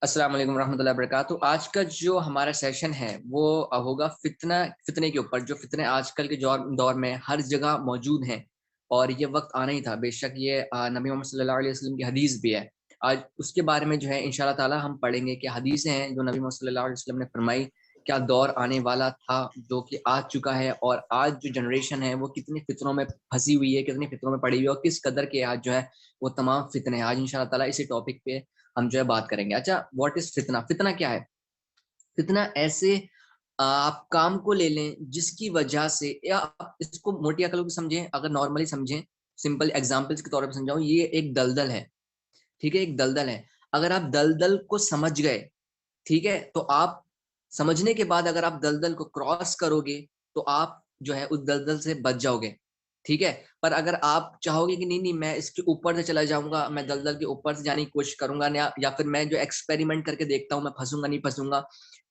अस्सलाम वालेकुम रहमतुल्लाहि व बरकातुहू। आज का जो हमारा सेशन है वो होगा फितने के ऊपर। जो फितने आजकल के दौर में हर जगह मौजूद हैं और ये वक्त आना ही था। बेशक ये नबी मोहम्मद सल्लल्लाहु अलैहि वसल्लम की हदीस भी है। आज उसके बारे में जो है इंशाल्लाह ताला हम पढ़ेंगे कि हदीसें हैं जो नबी मोहम्मद सल्लल्लाहु अलैहि वसल्लम ने फरमाई, क्या दौर आने वाला था जो कि आ चुका है, और आज जो जनरेशन है वो कितनी फितनों में फंसी हुई है, कितनी फितनों में पड़ी हुई है, और किस कदर के आज जो है वो तमाम फितने हैं। आज इंशाल्लाह ताला इसी टॉपिक पे हम जो है बात करेंगे। अच्छा, व्हाट इज फितना? फितना क्या है? फितना ऐसे आप काम को ले लें जिसकी वजह से, या आप इसको मोटी अकलों की समझें, अगर नॉर्मली समझें, सिंपल एग्जांपल्स के तौर पे समझाऊं, ये एक दलदल है। ठीक है, एक दलदल है। अगर आप दलदल को समझ गए, ठीक है, तो आप समझने के बाद अगर आप दलदल को क्रॉस करोगे तो आप जो है उस दलदल से बच जाओगे। ठीक है, पर अगर आप चाहोगे कि नहीं नहीं मैं इसके ऊपर से चला जाऊंगा, मैं दलदल के ऊपर से जाने की कोशिश करूंगा, या फिर मैं जो एक्सपेरिमेंट करके देखता हूँ मैं फंसूंगा नहीं फंसूंगा,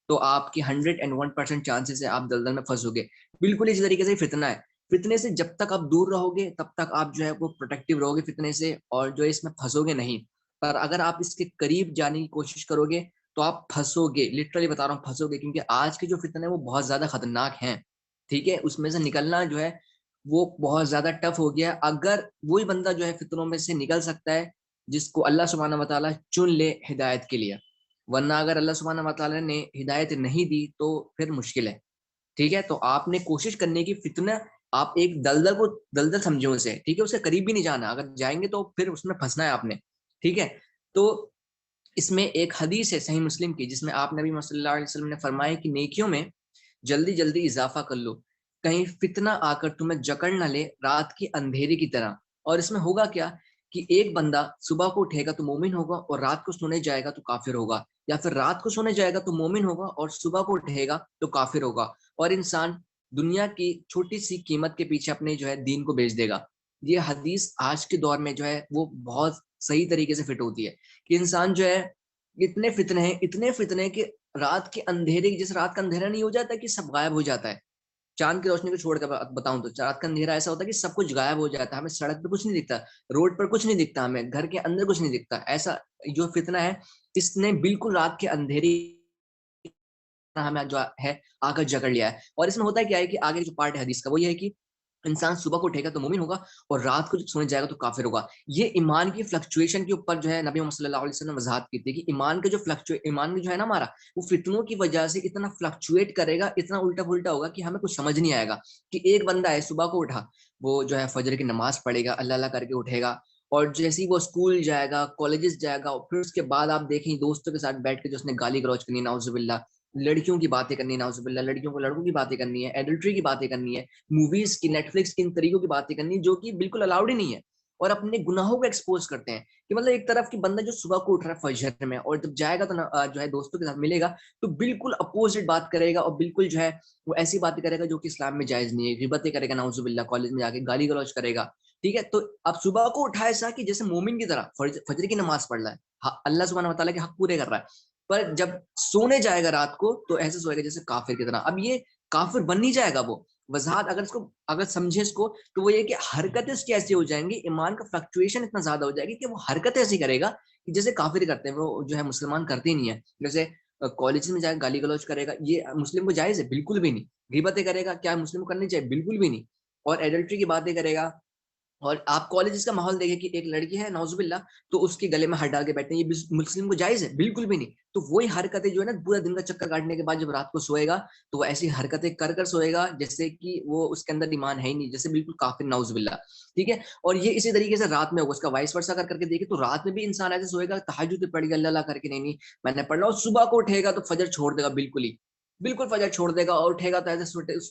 तो आपकी 101% चांसेस है आप दलदल में फंसोगे। बिल्कुल इसी तरीके से फितना है। फितने से जब तक आप दूर रहोगे तब तक आप जो है वो प्रोटेक्टिव रहोगे फितने से, और जो है इसमें फंसोगे नहीं। पर अगर आप इसके करीब जाने की कोशिश करोगे तो आप फंसोगे, लिटरली बता रहा हूँ फंसोगे, क्योंकि आज के जो फितने हैं वो बहुत ज्यादा खतरनाक हैं। ठीक है, उसमें से निकलना जो है वो बहुत ज्यादा टफ हो गया। अगर वही बंदा जो है फितनों में से निकल सकता है जिसको अल्लाह सुब्हानहू व तआला चुन ले हिदायत के लिए, वरना अगर अल्लाह सुब्हानहू व तआला ने हिदायत नहीं दी तो फिर मुश्किल है। ठीक है, तो आपने कोशिश करने की फितना, आप एक दलदल समझे उसे, ठीक है, उसके करीब भी नहीं जाना, अगर जाएंगे तो फिर उसमें फंसना है आपने। ठीक है, तो इसमें एक हदीस है सही मुस्लिम की जिसमें आप नबी मोहम्मद सल्लल्लाहु अलैहि वसल्लम ने फरमाया कि नेकियों में जल्दी जल्दी इजाफा कर लो, कहीं फितना आकर तुम्हें जकड़ न ले रात की अंधेरे की तरह। और इसमें होगा क्या कि एक बंदा सुबह को उठेगा तो मोमिन होगा, और रात को सोने जाएगा तो काफिर होगा, या फिर रात को सोने जाएगा तो मोमिन होगा और सुबह को उठेगा तो काफिर होगा। और इंसान दुनिया की छोटी सी कीमत के पीछे अपने जो है दीन को बेच देगा। ये हदीस आज के दौर में जो है वो बहुत सही तरीके से फिट होती है कि इंसान जो है, इतने फितने हैं कि रात के अंधेरे, जिस रात का अंधेरा नहीं हो जाता कि सब गायब हो जाता है, चांद की रोशनी को छोड़कर बताऊं तो रात का अंधेरा ऐसा होता है कि सब कुछ गायब हो जाता है, हमें सड़क पे कुछ नहीं दिखता, रोड पर कुछ नहीं दिखता, हमें घर के अंदर कुछ नहीं दिखता। ऐसा जो फितना है, इसने बिल्कुल रात के अंधेरी हमें जो है आकर जकड़ लिया है। और इसमें होता है क्या है कि आगे जो पार्ट है हदीस का वो ये है कि इंसान सुबह को उठेगा तो मोमिन होगा, और रात को जब सोने जाएगा तो काफिर होगा। ये ईमान की फ्लक्चुएशन के ऊपर जो है नबी मोहम्मद सल्लल्लाहु अलैहि वसल्लम ने वजाहत की थी कि ईमान में जो है ना हमारा, वो फितनों की वजह से इतना फ्लक्चुएट करेगा, इतना उल्टा पुल्टा होगा कि हमें कुछ समझ नहीं आएगा। कि एक बंदा है सुबह को उठा, वो जो है फजर की नमाज पढ़ेगा, अल्लाह अल्लाह करके उठेगा, और जैसे ही वो स्कूल जाएगा, कॉलेजेस जाएगा, और फिर उसके बाद आप देखें दोस्तों के साथ बैठ के जो उसने गाली गलौज करनी, नाउजुबिल्ला, लड़कियों की बातें करनी, नाउजुबिल्ला, लड़कियों को लड़कों की बातें करनी है, एडल्ट्री की बातें करनी है, मूवीज की, नेटफ्लिक्स की, इन तरीकों की बातें करनी जो कि बिल्कुल अलाउड ही नहीं है, और अपने गुनाहों को एक्सपोज करते हैं। कि मतलब एक तरफ की बंदा जो सुबह को उठ रहा है फजर में, और जब जाएगा तो जो है दोस्तों के साथ मिलेगा तो बिल्कुल अपोजिट बात करेगा, और बिल्कुल जो है वो ऐसी बातें करेगा जो कि इस्लाम में जायज नहीं है, गिबतें करेगा, नाउजुबिल्ला, कॉलेज में जाके गाली गलौज करेगा। ठीक है, तो अब सुबह को उठा ऐसा कि जैसे मोमिन की तरह फजर की नमाज पढ़ रहा है, अल्लाह सुब्हानहू व तआला के हक पूरे कर रहा है, पर जब सोने जाएगा रात को तो ऐसे सोएगा जैसे काफिर की तरह। अब ये काफिर बन नहीं जाएगा वो। वजाहत अगर इसको, अगर समझे इसको, तो वो ये कि हरकतें इसकी ऐसी हो जाएंगी, ईमान का फ्लक्चुएशन इतना ज्यादा हो जाएगी कि वो हरकतें ऐसी करेगा कि जैसे काफिर करते हैं, वो जो है मुसलमान करते ही नहीं है। जैसे कॉलेज में जाकर गाली गलौज करेगा, ये मुस्लिम को जायज है? बिल्कुल भी नहीं। गिबतें करेगा, क्या मुस्लिम को करनी चाहिए? बिल्कुल भी नहीं। और एडल्ट्री की बातें करेगा, और आप कॉलेज का माहौल देखें कि एक लड़की है नौजुबिल्ला, तो उसके गले में हाथ डाल के बैठते हैं, ये मुस्लिम को जायज है? बिल्कुल भी नहीं। तो वही हरकतें जो है ना, पूरा दिन का चक्कर काटने के बाद जब रात को सोएगा तो वो ऐसी हरकतें कर कर सोएगा जैसे कि वो उसके अंदर ईमान है ही नहीं, जैसे बिल्कुल काफिर, नौजुबिल्ला। ठीक है, और ये इसी तरीके से रात में होगा, उसका वाइस वर्सा कर करके देखे तो रात में भी इंसान ऐसे सोएगा, तहज्जुद पढ़ेगा अल्लाह अल्लाह करके, नहीं नहीं मैंने पढ़ रहा हूँ, सुबह को उठेगा तो फजर छोड़ देगा, बिल्कुल फजर छोड़ देगा, और उठेगा तो ऐसे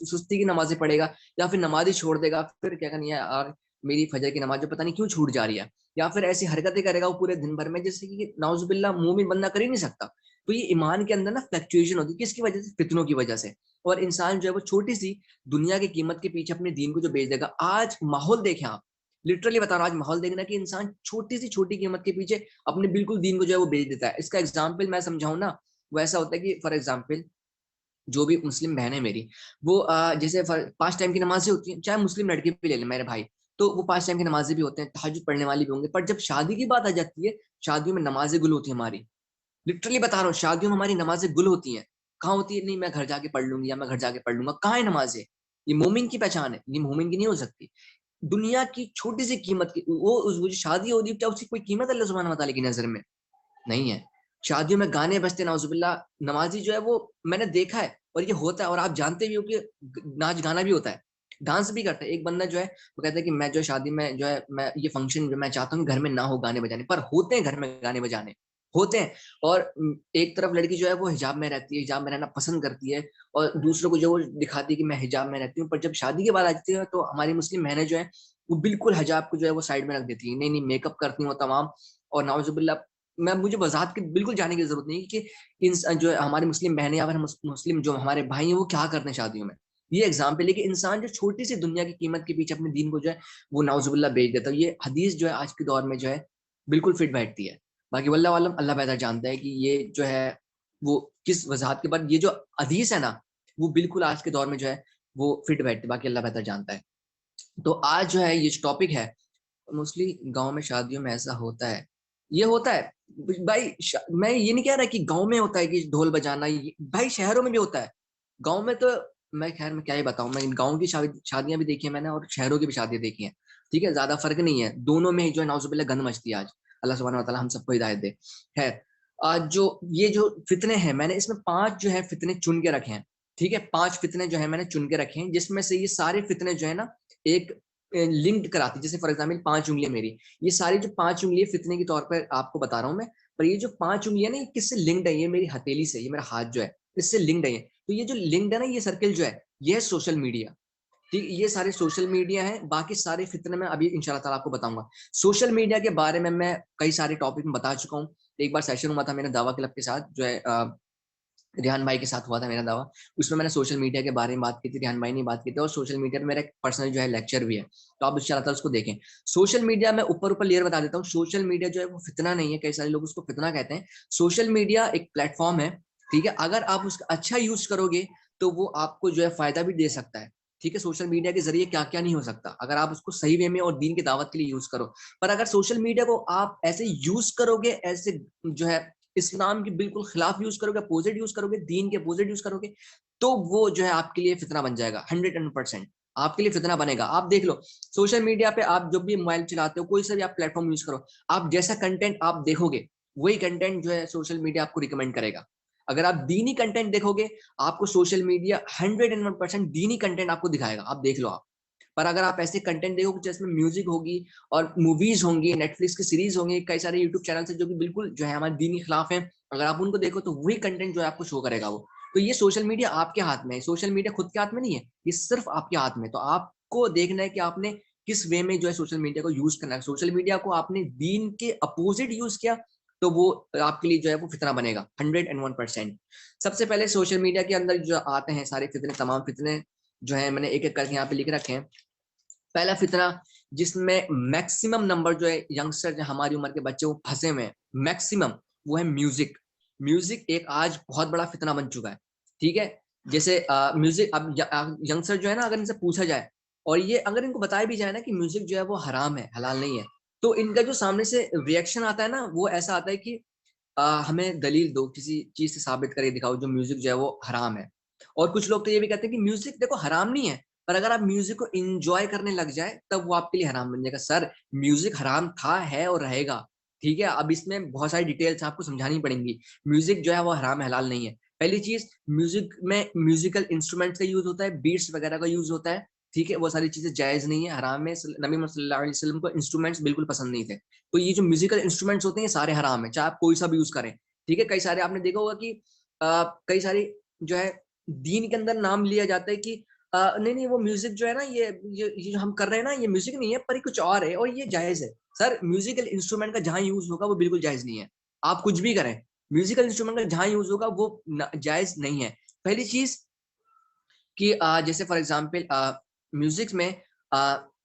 सुस्ती की नमाजें पढ़ेगा, या फिर नमाज ही छोड़ देगा, फिर क्या करनी है यार, मेरी फजर की नमाज जो पता नहीं क्यों छूट जा रही है। या फिर ऐसी हरकतें करेगा वो पूरे दिन भर में जैसे कि नाउजुबिल्ला मोमिन बंदा कर ही नहीं सकता। तो ये ईमान के अंदर ना फ्लक्चुएशन होती है, किसकी वजह से? फितनों की वजह से। और इंसान जो है वो छोटी सी दुनिया की कीमत के पीछे अपने दीन को जो बेच देगा। आज माहौल देखें आप, लिटरली बता रहा हूँ, आज माहौल देखना कि इंसान छोटी सी छोटी कीमत के पीछे अपने बिल्कुल दीन को जो है वो बेच देता है। इसका एग्जाम्पल मैं समझाऊं ना, वो ऐसा होता है कि फॉर एग्जाम्पल जो भी मुस्लिम बहन है मेरी, वो जैसे 5 टाइम की नमाजें होती हैं, चाहे मुस्लिम लड़के भी ले लें मेरे भाई, तो वो 5 टाइम की नमाजें भी होते हैं, तहज्जुद पढ़ने वाली भी होंगे, पर जब शादी की बात आ जाती है, शादियों में नमाजें गुल होती है हमारी। लिटरली बता रहा हूँ, शादियों में हमारी नमाजें गुल होती हैं। कहाँ होती है? नहीं मैं घर जाके पढ़ लूंगी या मैं घर जाके पढ़ लूंगा। कहाँ है नमाजें? ये मोमिन की पहचान है, ये मोमिन की नहीं हो सकती। दुनिया की छोटी सी कीमत की वो जो शादी होती है, क्या उसकी कोई कीमत अल्लाह सुब्हानहू व तआला की नजर में नहीं है। शादियों में गाने बजते नाउजुबिल्ला, नमाजी जो है वो मैंने देखा है, और ये होता है, और आप जानते भी हो कि नाच गाना भी होता है, डांस भी करता है। एक बंदा जो है वो कहता है कि मैं जो है शादी में जो है मैं ये फंक्शन जो मैं चाहता हूँ घर में ना हो गाने बजाने, पर होते हैं घर में गाने बजाने होते हैं। और एक तरफ लड़की जो है वो हिजाब में रहती है, हिजाब में रहना पसंद करती है, और दूसरों को जो वो दिखाती है कि मैं हिजाब में रहती हूँ, पर जब शादी की बात आती है तो हमारी मुस्लिम बहनें जो है वो बिल्कुल हिजाब को जो है वो साइड में रख देती है, नहीं नहीं मेकअप करती हूँ तमाम। और नाउजुबिल्ला, मैं मुझे वजाहत की बिल्कुल जाने की जरूरत नहीं कि इन जो हमारी मुस्लिम बहनें या फिर मुस्लिम जो हमारे भाई हैं वो क्या करते हैं शादियों में। ये एग्जाम्पल है कि इंसान जो छोटी सी दुनिया की कीमत के पीछे अपने दीन को जो है वो नाउजुबिल्ला बेच देता है। ये हदीस जो है आज के दौर में जो है बिल्कुल फिट बैठती है। बाकी वल्लाह आलम, अल्लाह बेहतर जानता है कि ये जो है वो किस वजाहत के बाद ये जो हदीस है ना, वो बिल्कुल आज के दौर में जो है वो फिट बैठती है। बाकी अल्लाह बेहतर जानता है। तो आज जो है ये जो टॉपिक है, मोस्टली गांव में शादियों में ऐसा होता है, ये होता है भाई। मैं ये नहीं कह रहा कि गांव में होता है कि ढोल बजाना, भाई शहरों में भी होता है। गांव में तो मैं खैर मैं क्या ही बताऊं, मैं गांव की शादियां भी देखी है मैंने, और शहरों की भी शादियां देखी हैं। ठीक है, ज्यादा फर्क नहीं है, दोनों में ही जो है नाउजुबिल्ला गंद मचती है आज। अल्लाह सुब्हानहू व तआला हम सबको हिदायत दे। है आज जो ये जो फितने हैं, मैंने इसमें 5 जो है फितने चुन के रखे हैं। ठीक है, 5 फितने जो है मैंने चुन के रखे हैं, जिसमें से ये सारे फितने जो है ना एक लिंक्ड कराती, जैसे फॉर एग्जाम्पल 5 उंगलियां मेरी, ये सारी जो 5 उंगलियां फितने के तौर पर आपको बता रहा हूं मैं। पर ये जो 5 उंगलियां ना, ये किससे लिंक्ड है? ये मेरी हथेली से, ये मेरा हाथ जो है इससे लिंक्ड है ये। तो ये जो लिंक्ड है ना, ये सर्किल जो है ये है सोशल मीडिया। ठीक, ये सारे सोशल मीडिया है, बाकी सारे फितने में अभी इंशाल्लाह ताला आपको बताऊंगा। सोशल मीडिया के बारे में मैं कई सारे टॉपिक में बता चुका हूँ। एक बार सेशन हुआ था मेरे दावा क्लब के साथ, जो है रिहान भाई के साथ हुआ था मेरा दावा। उसमें मैंने सोशल मीडिया के बारे में बात की थी, रिहान भाई ने बात की थी, और सोशल मीडिया पे मेरा एक पर्सनल जो है लेक्चर भी है, तो आप इंशाल्लाह ताला उसको देखें। सोशल मीडिया में ऊपर ऊपर लेयर बता देता हूँ, सोशल मीडिया जो है वो फितना नहीं है, कई सारे लोग उसको फितना कहते हैं। सोशल मीडिया एक प्लेटफॉर्म है, ठीक है, अगर आप उसका अच्छा यूज करोगे तो वो आपको जो है फायदा भी दे सकता है। ठीक है, सोशल मीडिया के जरिए क्या क्या नहीं हो सकता अगर आप उसको सही वे में और दीन की दावत के लिए यूज करो। पर अगर सोशल मीडिया को आप ऐसे यूज करोगे, ऐसे जो है इस्लाम के बिल्कुल खिलाफ यूज करोगे, अपोजिट यूज करोगे, दीन के अपोजिट यूज करोगे, तो वो जो है आपके लिए फितना बन जाएगा। 100% आपके लिए फितना बनेगा। आप देख लो, सोशल मीडिया पे आप जब भी मोबाइल चलाते हो, कोई सा भी आप प्लेटफॉर्म यूज करो, आप जैसा कंटेंट आप देखोगे वही कंटेंट जो है सोशल मीडिया आपको रिकमेंड करेगा। अगर आप दीनी कंटेंट देखोगे, आपको सोशल मीडिया 101% दीनी कंटेंट आपको दिखाएगा, आप देख लो आप। पर अगर आप ऐसे कंटेंट देखोगे जिसमें म्यूजिक होगी और मूवीज होंगी, नेटफ्लिक्स की सीरीज होंगी, कई सारे यूट्यूब चैनल से जो कि बिल्कुल जो है हमारे दीनी खिलाफ है, अगर आप उनको देखो तो वही कंटेंट जो है आपको शो करेगा वो। तो ये सोशल मीडिया आपके हाथ में है, सोशल मीडिया खुद के हाथ में नहीं है, ये सिर्फ आपके हाथ में। तो आपको देखना है कि आपने किस वे में जो है सोशल मीडिया को यूज करना है। सोशल मीडिया को आपने दीन के अपोजिट यूज किया तो वो आपके लिए जो है वो फितना बनेगा 101%। सबसे पहले सोशल मीडिया के अंदर जो आते हैं सारे फितने, तमाम फितने जो है मैंने एक एक करके यहाँ पे लिख रखे हैं। पहला फितना जिसमें मैक्सिमम नंबर जो है यंगस्टर जो हमारी उम्र के बच्चे वो फंसे हुए हैं, मैक्सिमम, वो है म्यूजिक। म्यूजिक एक आज बहुत बड़ा फितना बन चुका है। ठीक है, जैसे म्यूजिक अब यंगस्टर जो है ना, अगर इनसे पूछा जाए और ये अगर इनको बताया भी जाए ना कि म्यूजिक जो है वो हराम है, हलाल नहीं है, तो इनका जो सामने से रिएक्शन आता है ना, वो ऐसा आता है कि हमें दलील दो, किसी चीज से साबित करके दिखाओ जो म्यूजिक जो है वो हराम है। और कुछ लोग तो ये भी कहते हैं कि म्यूजिक देखो हराम नहीं है, पर अगर आप म्यूजिक को इंजॉय करने लग जाए तब वो आपके लिए हराम बन जाएगा। सर, म्यूजिक हराम था, है और रहेगा। ठीक है, अब इसमें बहुत सारी डिटेल्स आपको समझानी पड़ेंगी। म्यूजिक जो है वो हराम है, हलाल नहीं है। पहली चीज, म्यूजिक में म्यूजिकल इंस्ट्रूमेंट्स का यूज होता है, बीट्स वगैरह का यूज होता है। ठीक है, वो सारी चीजें जायज नहीं है, हराम है। नबी मोहम्मद सल्लल्लाहु अलैहि वसल्लम को इंस्ट्रूमेंट्स बिल्कुल पसंद नहीं थे। तो ये जो म्यूजिकल इंस्ट्रूमेंट्स होते हैं ये सारे हराम है, चाहे आप कोई सा भी यूज करें। ठीक है, कई सारे आपने देखा होगा कि कई सारी जो है दीन के अंदर नाम लिया जाता है कि नहीं नहीं वो म्यूजिक जो है ना, ये जो हम कर रहे हैं ना, ये म्यूजिक नहीं है पर ये कुछ और है और ये जायज है। सर, म्यूजिकल इंस्ट्रूमेंट का जहां यूज होगा वो बिल्कुल जायज नहीं है। आप कुछ भी करें, म्यूजिकल इंस्ट्रूमेंट का जहां यूज होगा वो जायज नहीं है। पहली चीज, कि जैसे फॉर एग्जांपल म्यूजिक में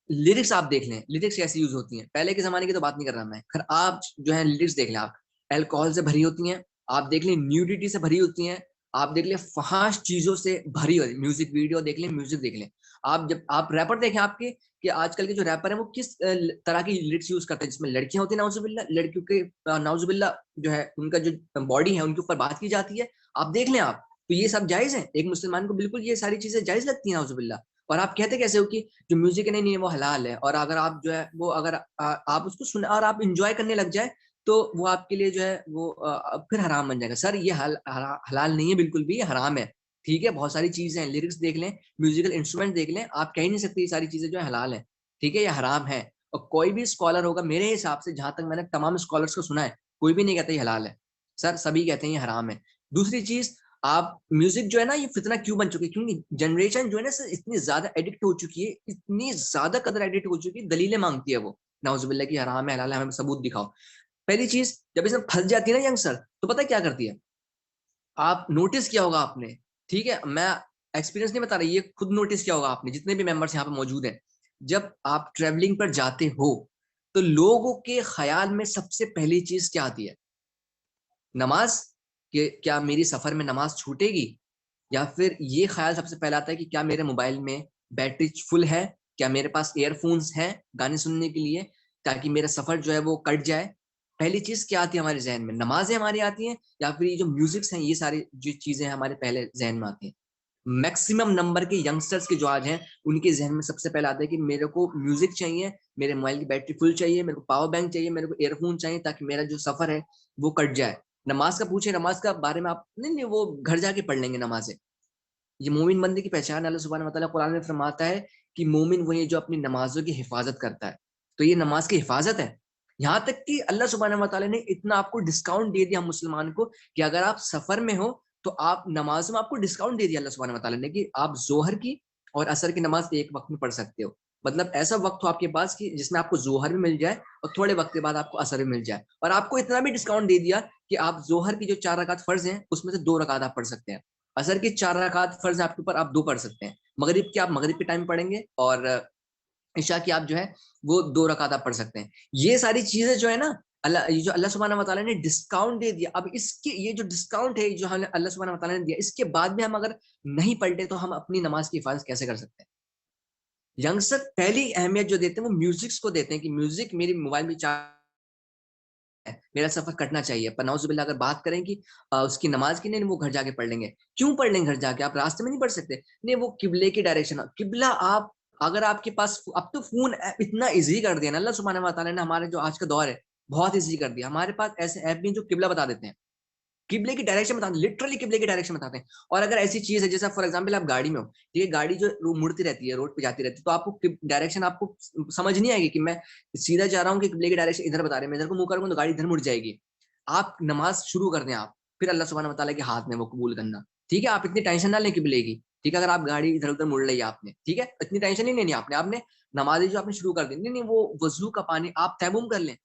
लिरिक्स आप देख लें, लिरिक्स कैसी यूज होती हैं। पहले के जमाने की तो बात नहीं कर रहा मैं, खैर आप जो है लिरिक्स देख लें, आप अल्कोहल से भरी होती हैं, आप देख लें न्यूडिटी से भरी होती हैं, आप देख लें फहाश चीजों से भरी होती, म्यूजिक वीडियो देख लें, म्यूजिक देख लें। आप जब आप रैपर देखें आपके, कि आजकल के जो रैपर हैं वो किस तरह की लिरिक्स यूज करते हैं, जिसमें लड़कियां होती हैं नाउजुबिल्ला, लड़कियों के नाउजुबिल्ला जो है उनका जो बॉडी है उनके ऊपर बात की जाती है, आप देख लें आप। तो ये सब जायज है, एक मुसलमान को बिल्कुल ये सारी चीजें जायज लगती हैं नाउजुबिल्ला। और आप कहते कैसे हो कि जो म्यूजिक है, नहीं नहीं वो हलाल है, और अगर आप जो है वो अगर आप उसको सुन और आप इंजॉय करने लग जाए तो वो आपके लिए जो है वो फिर हराम बन जाएगा। सर ये हलाल नहीं है बिल्कुल भी, ये हराम है। ठीक है, बहुत सारी चीजें हैं, लिरिक्स देख लें, म्यूजिकल इंस्ट्रूमेंट देख लें, आप कह ही नहीं सकते ये सारी चीजें जो है हलाल है। ठीक है, ये हराम है। और कोई भी स्कॉलर होगा मेरे हिसाब से, जहां तक मैंने तमाम स्कॉलर्स को सुना है, कोई भी नहीं कहता ये हलाल है। सर सभी कहते हैं ये हराम है। दूसरी चीज, आप म्यूजिक जो है ना, ये फितना क्यों बन चुकी है, क्योंकि जनरेशन जो है ना सर इतनी ज्यादा एडिक्ट हो चुकी है, इतनी ज्यादा कदर एडिक्ट हो चुकी है, दलीलें मांगती है वो नाउजुबिल्ला की, हराम है हलाल है, हमें सबूत दिखाओ। पहली चीज, जब इसमें फंस जाती है ना यंगस्टर, तो पता है क्या करती है, आप नोटिस किया होगा आपने, ठीक है, मैं एक्सपीरियंस नहीं बता रही, ये खुद नोटिस किया होगा आपने, जितने भी मेंबर्स यहाँ पे मौजूद हैं, जब आप ट्रेवलिंग पर जाते हो तो लोगों के ख्याल में सबसे पहली चीज क्या आती है, नमाज, कि क्या मेरी सफर में नमाज छूटेगी, या फिर ये ख्याल सबसे पहला आता है कि क्या मेरे मोबाइल में बैटरी फुल है, क्या मेरे पास ईयरफोन्स हैं गाने सुनने के लिए, ताकि मेरा सफर जो है वो कट जाए। पहली चीज क्या आती है हमारे जहन में, नमाजें हमारी आती हैं, या फिर ये जो म्यूजिक्स हैं, ये सारी जो चीजें हमारे पहले जहन में आती हैं। मैक्सिमम नंबर के यंगस्टर्स के जो आज हैं, उनके जहन में सबसे पहले आता है कि मेरे को म्यूजिक चाहिए, मेरे मोबाइल की बैटरी फुल चाहिए, मेरे को पावर बैंक चाहिए, मेरे को ईयरफोन चाहिए, ताकि मेरा जो सफर है वो कट जाए। नमाज का पूछे, नमाज का बारे में आप नहीं नहीं वो घर जाके पढ़ लेंगे नमाजें। ये मोमिन बंदे की पहचान, अल्लाह सुब्हानहू व तआला कुरान में फरमाता है कि मोमिन वही जो अपनी नमाजों की हिफाजत करता है। तो ये नमाज की हिफाजत है। यहाँ तक कि अल्लाह सुब्हानहू व तआला ने इतना आपको डिस्काउंट दे दिया मुसलमान को, कि अगर आप सफर में हो तो आप नमाज में आपको डिस्काउंट दे दिया अल्लाह सुब्हानहू व तआला ने, कि आप जोहर की और असर की नमाज एक वक्त में पढ़ सकते हो। मतलब ऐसा वक्त हो आपके पास कि जिसमें आपको जोहर भी मिल जाए और थोड़े वक्त के बाद आपको असर भी मिल जाए। और आपको इतना भी डिस्काउंट दे दिया कि आप जोहर की जो 4 रकात फर्ज हैं उसमें से 2 रकात आप पढ़ सकते हैं, असर की 4 रकात फर्ज है आपके ऊपर, आप 2 पढ़ सकते हैं, मगरिब की आप मगरिब के टाइम पढ़ेंगे, और ईशा की आप जो है वो 2 रकात आप पढ़ सकते हैं। ये सारी चीजें जो है ना, अल्लाह, ये जो अल्लाह सुब्हानहू व तआला ने डिस्काउंट दे दिया, अब इसके ये जो डिस्काउंट है जो हमें अल्लाह सुब्हानहू व तआला ने दिया, इसके बाद भी हम अगर नहीं पढ़ते तो हम अपनी नमाज की हिफाजत कैसे कर सकते हैं। यंगस्टर पहली अहमियत जो देते हैं वो म्यूजिक्स को देते हैं, कि म्यूजिक मेरी मोबाइल में मेरा सफर कटना चाहिए। पर नाउजुबिल्लाह अगर बात करें कि उसकी नमाज की, नहीं वो घर जाके पढ़ लेंगे। क्यों पढ़ लेंगे घर जाके, आप रास्ते में नहीं पढ़ सकते, नहीं वो किबले की डायरेक्शन, किबला आप अगर आपके पास, अब तो फोन इतना इजी कर दिया ना अल्लाह सुब्हानहू व तआला ने, हमारे जो आज का दौर है बहुत इजी कर दिया, हमारे पास ऐसे ऐप भी हैं जो किबला बता देते हैं, किबले की डायरेक्शन बताते हैं, लिटरली किबले की डायरेक्शन बताते हैं। और अगर ऐसी चीज है जैसे फॉर एग्जांपल आप गाड़ी में हो, ठीक है, गाड़ी जो मुड़ती रहती है, रोड पे जाती रहती है, तो आपको डायरेक्शन आपको समझ नहीं आएगी कि मैं सीधा जा रहा हूँ कि किबले की डायरेक्शन इधर बता रहे हैं, मैं इधर को मुंह करूंगा तो गाड़ी इधर मुड़ जाएगी। आप नमाज शुरू कर दें आप, फिर अल्लाह सुब्हानहू व तआला के हाथ में वो कबूल करना। ठीक है, आप इतनी टेंशन ना लें किबले की। ठीक है, अगर आप गाड़ी इधर उधर मुड़ रही है आपने, ठीक है, इतनी टेंशन नहीं लेनी आपने, आपने नमाज जो आपने शुरू कर दी, नहीं नहीं वो वजू का पानी आप तयम्मुम कर लें,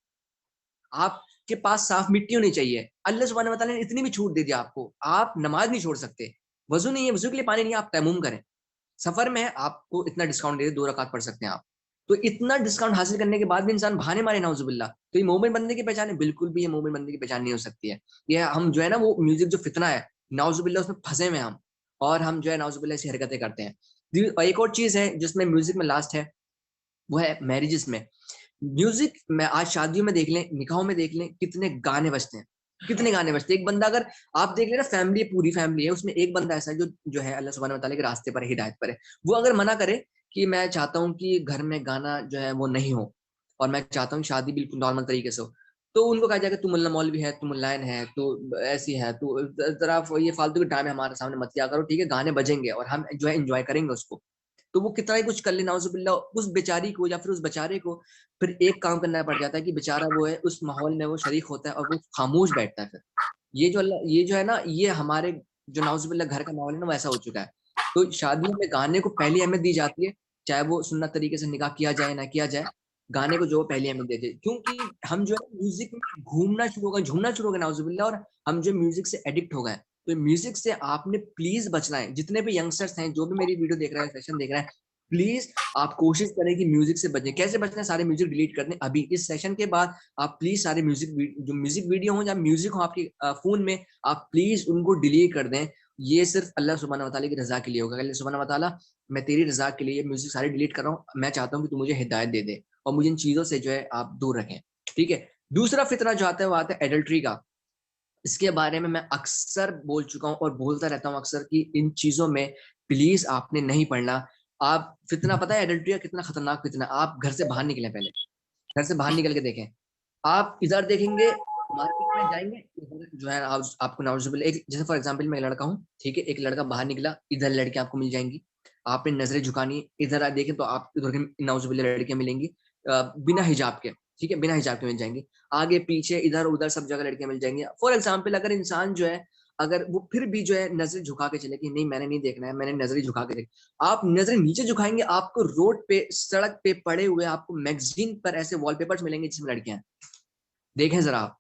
आपके पास साफ मिट्टी होनी चाहिए। अल्लाह सुब्हानहू व तआला ने इतनी भी छूट दे दी आपको, आप नमाज नहीं छोड़ सकते, वजू नहीं है, वजू के लिए पानी नहीं है, आप तयम्मुम करें। सफर में आपको इतना डिस्काउंट दे दे, 2 रकात पढ़ सकते हैं आप। तो इतना डिस्काउंट हासिल करने के बाद भी इंसान बहाने मारे नाउजुबिल्ला, तो ये मोमिन बंदे की पहचान है, बिल्कुल भी ये मोमिन बंदे की पहचान नहीं हो सकती है। ये हम जो है ना वो म्यूजिक जो फितना है, नाउजुबिल्ला उसमें फंसे हुए हैं हम, और हम जो है नाउजुबिल्ला ऐसी हरकतें करते हैं। एक और चीज है जिसमें म्यूजिक में लास्ट है, वो है मैरिजेस में। म्यूजिक में आज शादियों में देख लें, निकाहों में देख लें, कितने गाने बजते हैं, कितने गाने बजते हैं। एक बंदा अगर आप देख लेना, फैमिली पूरी फैमिली है, उसमें एक बंदा ऐसा है जो है अल्लाह सुब्हानहू व तआला के रास्ते पर है, हिदायत पर है, वो अगर मना करे कि मैं चाहता हूँ कि घर में गाना जो है वो नहीं हो, और मैं चाहता हूँ शादी बिल्कुल नॉर्मल तरीके से हो, तो उनको कहा जाएगा तू मुल्ला मौलवी है, तू मुल्लायन है, तू ऐसी है, तू जरा ये फालतू के ड्रामे हमारे सामने मत किया करो, ठीक है, गाने बजेंगे और हम जो है इंजॉय करेंगे उसको। तो वो कितना ही कुछ कर ले नाउजुबिल्ला, उस बेचारी को या फिर उस बेचारे को फिर एक काम करना पड़ जाता है कि बेचारा वो है उस माहौल में वो शरीक होता है और वो खामोश बैठता है। फिर ये जो है ना, ये हमारे जो नाउजुबिल्ला घर का माहौल है ना, वैसा हो चुका है। तो शादियों में गाने को पहली अहमियत दी जाती है, चाहे वो सुन्नत तरीके से निकाह किया जाए ना किया जाए, गाने को जो पहली अहमियत देते हैं, क्योंकि हम जो है म्यूजिक में घूमना शुरू हो गए, झूमना शुरू हो गए नाउजुबिल्ला, और हम जो म्यूजिक से एडिक्ट हो गए। तो म्यूजिक से आपने प्लीज बचना है। जितने भी यंगस्टर्स हैं, जो भी मेरी वीडियो देख रहे हैं, सेशन देख रहे हैं, प्लीज आप कोशिश करें कि म्यूजिक से बचें। कैसे बचना है? सारे म्यूजिक डिलीट कर दें अभी इस सेशन के बाद। आप प्लीज सारे म्यूजिक, जो म्यूजिक वीडियो हो या म्यूजिक हो आपके फोन में, आप प्लीज उनको डिलीट कर दें। ये सिर्फ अल्लाह सुब्हानहू व तआला की रजा के लिए होगा। अल्लाह सुब्हानहू व तआला, मैं तेरी रजा के लिए म्यूजिक सारे डिलीट कर रहा हूँ, मैं चाहता हूँ कि तू मुझे हिदायत दे दे और मुझे इन चीजों से जो है आप दूर रखें। ठीक है। दूसरा फितना जो आता है वो आता है एडल्ट्री का। इसके बारे में मैं अक्सर बोल चुका हूं और बोलता रहता हूं अक्सर कि इन चीजों में प्लीज आपने नहीं पढ़ना। आप फितना, पता है एडल्ट्री का कितना खतरनाक फितना? आप घर से बाहर निकले, पहले घर से बाहर निकल के देखें। आप इधर देखेंगे, मार्केट में जाएंगे, इधर जो है आपको नाउजुबिल्ला, एक जैसे फॉर एग्जांपल मैं लड़का हूँ, ठीक है, एक लड़का बाहर निकला, इधर लड़के आपको मिल जाएंगी। आपने नजरें झुकानी, इधर आप देखें तो आप इधर नाउजुबिल्ला लड़कियां मिलेंगी बिना हिजाब के। ठीक है, बिना हिजाब के मिल जाएंगी। आगे पीछे इधर उधर सब जगह लड़कियां मिल जाएंगी। फॉर एग्जाम्पल अगर इंसान जो है, अगर वो फिर भी जो है नजर झुका के चले कि नहीं मैंने नहीं देखना है, मैंने नजर झुका के देख, आप नजर नीचे झुकाएंगे, आपको रोड पे, सड़क पे पड़े हुए आपको मैगजीन पर ऐसे वॉलपेपर्स मिलेंगे जिसमें लड़कियां हैं। देखें जरा आप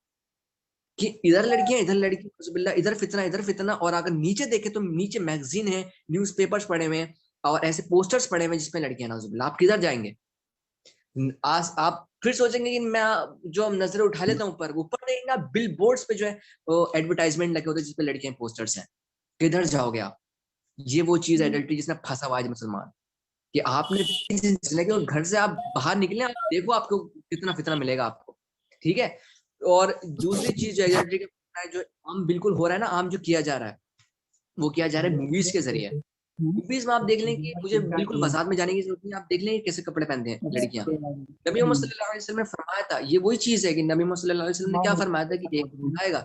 कि इधर लड़कियां, इधर लड़की, नौजुबिल्ला, इधर फितना। और अगर नीचे देखें तो नीचे मैगजीन है, न्यूज़पेपर्स पड़े हुए हैं और ऐसे पोस्टर्स पड़े हुए हैं जिसमें लड़कियां, नौजुबिल्ला। आप किधर जाएंगे? आज आप फिर सोचेंगे कि मैं जो नजरें उठा लेता हूँ ऊपर, ऊपर देखेंगे आप बिल बोर्ड्स पे जो है एडवर्टाइजमेंट लगे होते हैं जिसपे लड़कियां पोस्टर्स हैं। किधर जाओगे आप? ये वो चीज एडल्ट्री जिसने फंसा हुआ है आज मुसलमान, कि आपने लगे और घर से आप बाहर निकले, आप देखो आपको कितना फितना मिलेगा आपको। ठीक है। और दूसरी चीज जो एडल्ट्री का जो आम बिल्कुल हो रहा है ना, आम जो किया जा रहा है, वो किया जा रहा है मूवीज के जरिए। मूवीज में आप देख लें कि मुझे बिल्कुल बाजार में जाने की जरूरत नहीं है, आप देख लें कि कैसे कपड़े पहनते हैं लड़कियां। नबी मोहम्मद सल्लल्लाहु अलैहि वसल्लम ने फरमाया था, ये वही चीज है कि नबी मोहम्मद सल्लल्लाहु अलैहि वसल्लम ने क्या फरमाया था कि एक दिन आएगा,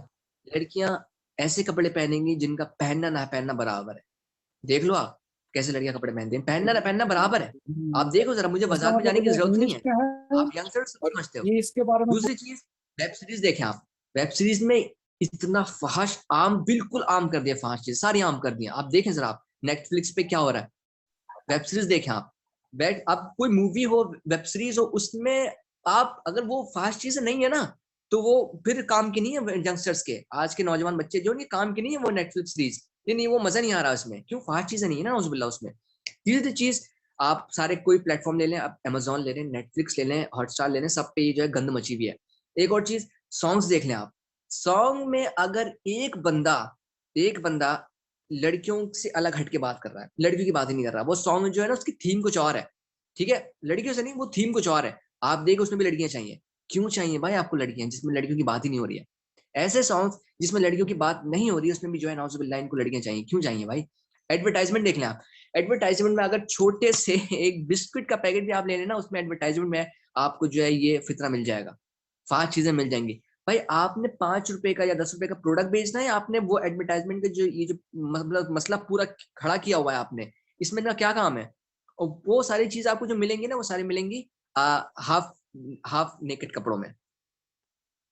लड़कियां ऐसे कपड़े पहनेंगी जिनका पहनना ना पहनना बराबर है। देख लो आप कैसे लड़कियां कपड़े पहनती हैं, पहनना ना पहनना बराबर है। आप देखो जरा, मुझे इसका बाजार में मतलब जाने की ये जरूरत नहीं इंग्लिश है। में है आप यंगस्टर्स और समझते हो। ये इसके बारे में दूसरी चीज, वेब सीरीज देखें आप। वेब सीरीज में इतना फहश आम, बिल्कुल आम कर दिया, फहश चीज सारी आम कर दिया। आप देखें जरा, आप नेटफ्लिक्स पे क्या हो रहा है, वेब सीरीज देखें आप। बैठ, अब कोई मूवी हो, वेब सीरीज हो, उसमें आप अगर वो फास्ट चीजें नहीं है ना, तो वो फिर काम की नहीं है यंगस्टर्स के, आज के नौजवान बच्चे जो, उनके काम की नहीं है वो नेटफ्लिक्स सीरीज। नहीं, वो मजा नहीं आ रहा उसमें, क्यों? फास्ट चीजें नहीं है ना नौजुबिल्ला उसमें। तीसरी चीज, आप सारे कोई प्लेटफॉर्म ले लें, आप अमेजोन ले लें, नेटफ्लिक्स ले लें, हॉटस्टार ले लें, सब पे ये जो है गंद मची हुई है। एक और चीज, सॉन्ग्स देख लें आप। सॉन्ग में अगर एक बंदा लड़कियों से अलग हट के बात कर रहा है, लड़कियों की बात ही नहीं कर रहा, वो सॉन्ग जो है ना उसकी थीम कुछ और है। ठीक है, लड़कियों से नहीं, वो थीम कुछ और है। आप देखो उसमें भी लड़कियां चाहिए। क्यों चाहिए भाई आपको लड़कियां जिसमें लड़कियों की बात ही नहीं हो रही है? ऐसे सॉन्ग्स जिसमें लड़कियों की बात नहीं हो रही है, उसमें भी जो है नाउजुबिल्लाह इनको लड़कियां चाहिए। क्यों चाहिए भाई? एडवर्टाइजमेंट देख लें आप। एडवर्टाइजमेंट में अगर छोटे से एक बिस्किट का पैकेट भी आप ले लेना, उसमें एडवर्टाइजमेंट में आपको जो है ये फितना मिल जाएगा, फास्ट चीजें मिल जाएंगी। भाई आपने 5 रुपए का या 10 रुपए का प्रोडक्ट बेचना है, आपने वो एडवर्टाइजमेंट के जो ये जो मतलब मसला पूरा खड़ा किया हुआ है आपने, इसमें ना क्या काम है? और वो सारी चीज आपको जो मिलेंगी ना, वो सारी मिलेंगी हाफ हाफ नेकेड कपड़ों में।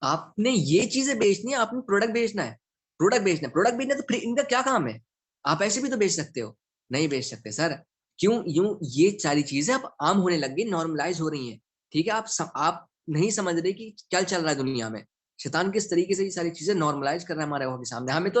आपने ये चीजें बेचनी है, आपने प्रोडक्ट बेचना है, प्रोडक्ट बेचना है, तो फिर इनका क्या काम है? आप ऐसे भी तो बेच सकते हो। नहीं बेच सकते सर। क्यों? यूं ये सारी चीजें अब आम होने लग गई, नॉर्मलाइज हो रही हैं। ठीक है, आप नहीं समझ रहे कि क्या चल रहा है दुनिया में। शैतान किस तरीके से ये सारी चीजें नॉर्मलाइज कर रहा है हमारे आंखों के सामने। हमें तो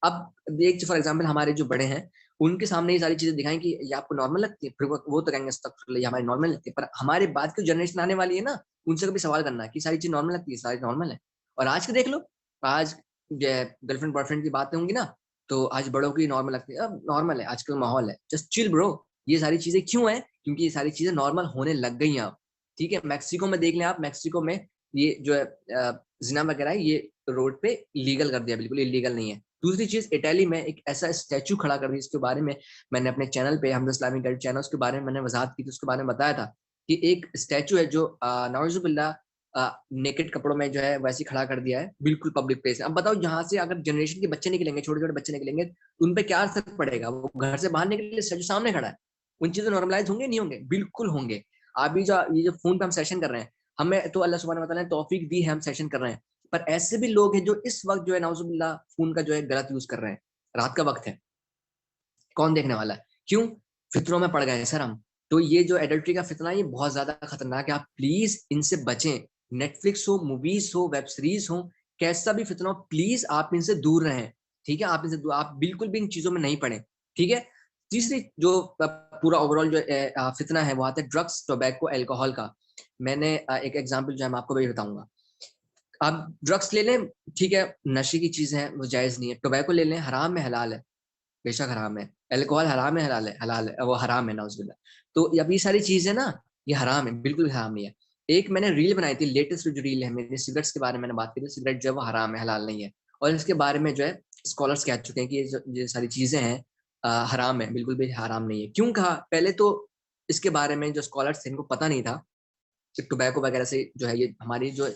अब देख, फॉर एग्जाम्पल हमारे जो बड़े हैं, उनके सामने ये सारी चीजें दिखाएं कि ये आपको नॉर्मल लगती है, फिर वो तो कहेंगे अस्तगफिरुल्लाह, ये हमारी नॉर्मल लगती है। पर हमारे बाद की जनरेशन आने वाली है ना, उनसे कभी सवाल करना है कि सारी चीज नॉर्मल लगती है, सारी नॉर्मल है। और आज के देख लो, आज गर्लफ्रेंड बॉयफ्रेंड की बातें होंगी ना, तो आज बड़ों की नॉर्मल लगती है, अब नॉर्मल है, आजकल माहौल है, जस्ट चिल ब्रो। ये सारी चीजें क्यों है? क्योंकि ये सारी चीजें नॉर्मल होने लग गई हैं अब। ठीक है, मैक्सिको में देख लें आप, मैक्सिको में ये जो है जिना वगैरह है, ये रोड पे लीगल कर दिया, बिल्कुल इलीगल नहीं है। दूसरी चीज, इटाली में एक ऐसा स्टैचू खड़ा कर दिया, इसके बारे में मैंने अपने चैनल पे, हमद इस्लामी गाइड चैनल, उसके बारे में मैंने वजाहत की थी, उसके बारे में बताया था कि एक स्टैचू है जो नाउजुबिल्ला नेकेड कपड़ों में जो है वैसे खड़ा कर दिया है, बिल्कुल पब्लिक प्लेस है। अब बताओ, यहाँ से अगर जनरेशन के बच्चे निकलेंगे, छोटे छोटे बच्चे निकलेंगे, तो उन पे क्या असर पड़ेगा? वो घर से बाहर निकले, स्टैचू सामने खड़ा है, उन चीजें नॉर्मलाइज होंगे नहीं होंगे? बिल्कुल होंगे। अभी जो ये जो फोन पे हम सेशन कर रहे हैं, हमें तो अल्लाह सुब्हानहू व तआला ने तौफीक दी है, हम सेशन कर रहे हैं। पर ऐसे भी लोग हैं जो इस वक्त जो है नाउजुबिल्ला फोन का जो है गलत यूज कर रहे हैं। रात का वक्त है, कौन देखने वाला है? क्यों? फितरों में पड़ गए हैं सर हम। तो ये जो एडल्ट्री का फितना है, ये बहुत ज्यादा खतरनाक है। आप प्लीज इनसे बचें। नेटफ्लिक्स हो, मूवीज हो, वेब सीरीज हो, कैसा भी फितना हो, प्लीज आप इनसे दूर रहें। ठीक है, आप बिल्कुल भी इन चीजों में नहीं पड़े। ठीक है। तीसरी जो पूरा ओवरऑल जो फितना है वो आता है ड्रग्स, टोबैको, अल्कोहल का। मैंने एक एग्जांपल जो है मैं आपको भी बताऊंगा। आप ड्रग्स ले लें, ठीक है, नशे की चीज है, वो जायज नहीं है। टोबैको ले लें, हराम है हलाल है? बेशक हराम है। अल्कोहल हराम है हलाल है? वो हराम है नाउजुबिल्लाह। तो अब ये सारी चीजें ना, ये हराम है, बिल्कुल हराम नहीं है। एक मैंने रील बनाई थी, लेटेस्ट जो रील है मेरी, सिगरेट्स के बारे में मैंने बात की थी। सिगरेट जो है वो हराम है, हलाल नहीं है। और इसके बारे में जो है स्कॉलर्स कह चुके हैं कि ये सारी चीजें हैं हराम है, बिल्कुल भी हराम नहीं है। क्यों कहा? पहले तो इसके बारे में जो स्कॉलर्स थे इनको पता नहीं था कि टोबैको वगैरह से जो है, ये हमारी जो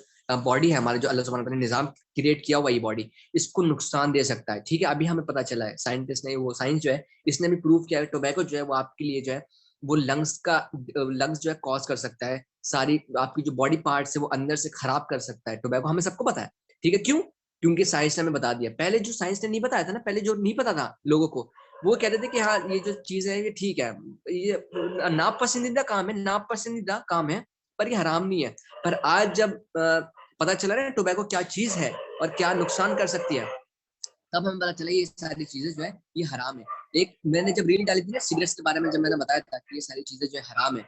बॉडी है, हमारे जो अल्लाह सुब्हान ने निजाम क्रिएट किया हुआ ये बॉडी, इसको नुकसान दे सकता है। ठीक है, अभी हमें पता चला है, साइंटिस्ट ने, वो साइंस जो है इसने भी प्रूव किया है टोबैको जो है वो आपके लिए जो है वो लंग्स जो है कॉज कर सकता है। सारी आपकी जो बॉडी पार्ट्स है वो अंदर से खराब कर सकता है टोबैको, हमें सबको पता है। ठीक है, क्यों? क्योंकि साइंस ने हमें बता दिया। पहले जो साइंस ने नहीं बताया था ना, पहले जो नहीं पता था लोगों को, वो कहते थे कि हाँ ये जो चीज है ये ठीक है, ये नापसंदीदा काम है, नापसंदीदा काम है, पर ये हराम नहीं है। पर आज जब पता चला ना टोबैको क्या चीज है और क्या नुकसान कर सकती है, तब हमें पता चला ये सारी चीजें जो है ये हराम है। एक मैंने जब रील डाली थी ना सिगरेट्स के बारे में, जब मैंने बताया था कि ये सारी चीजें जो है हराम है,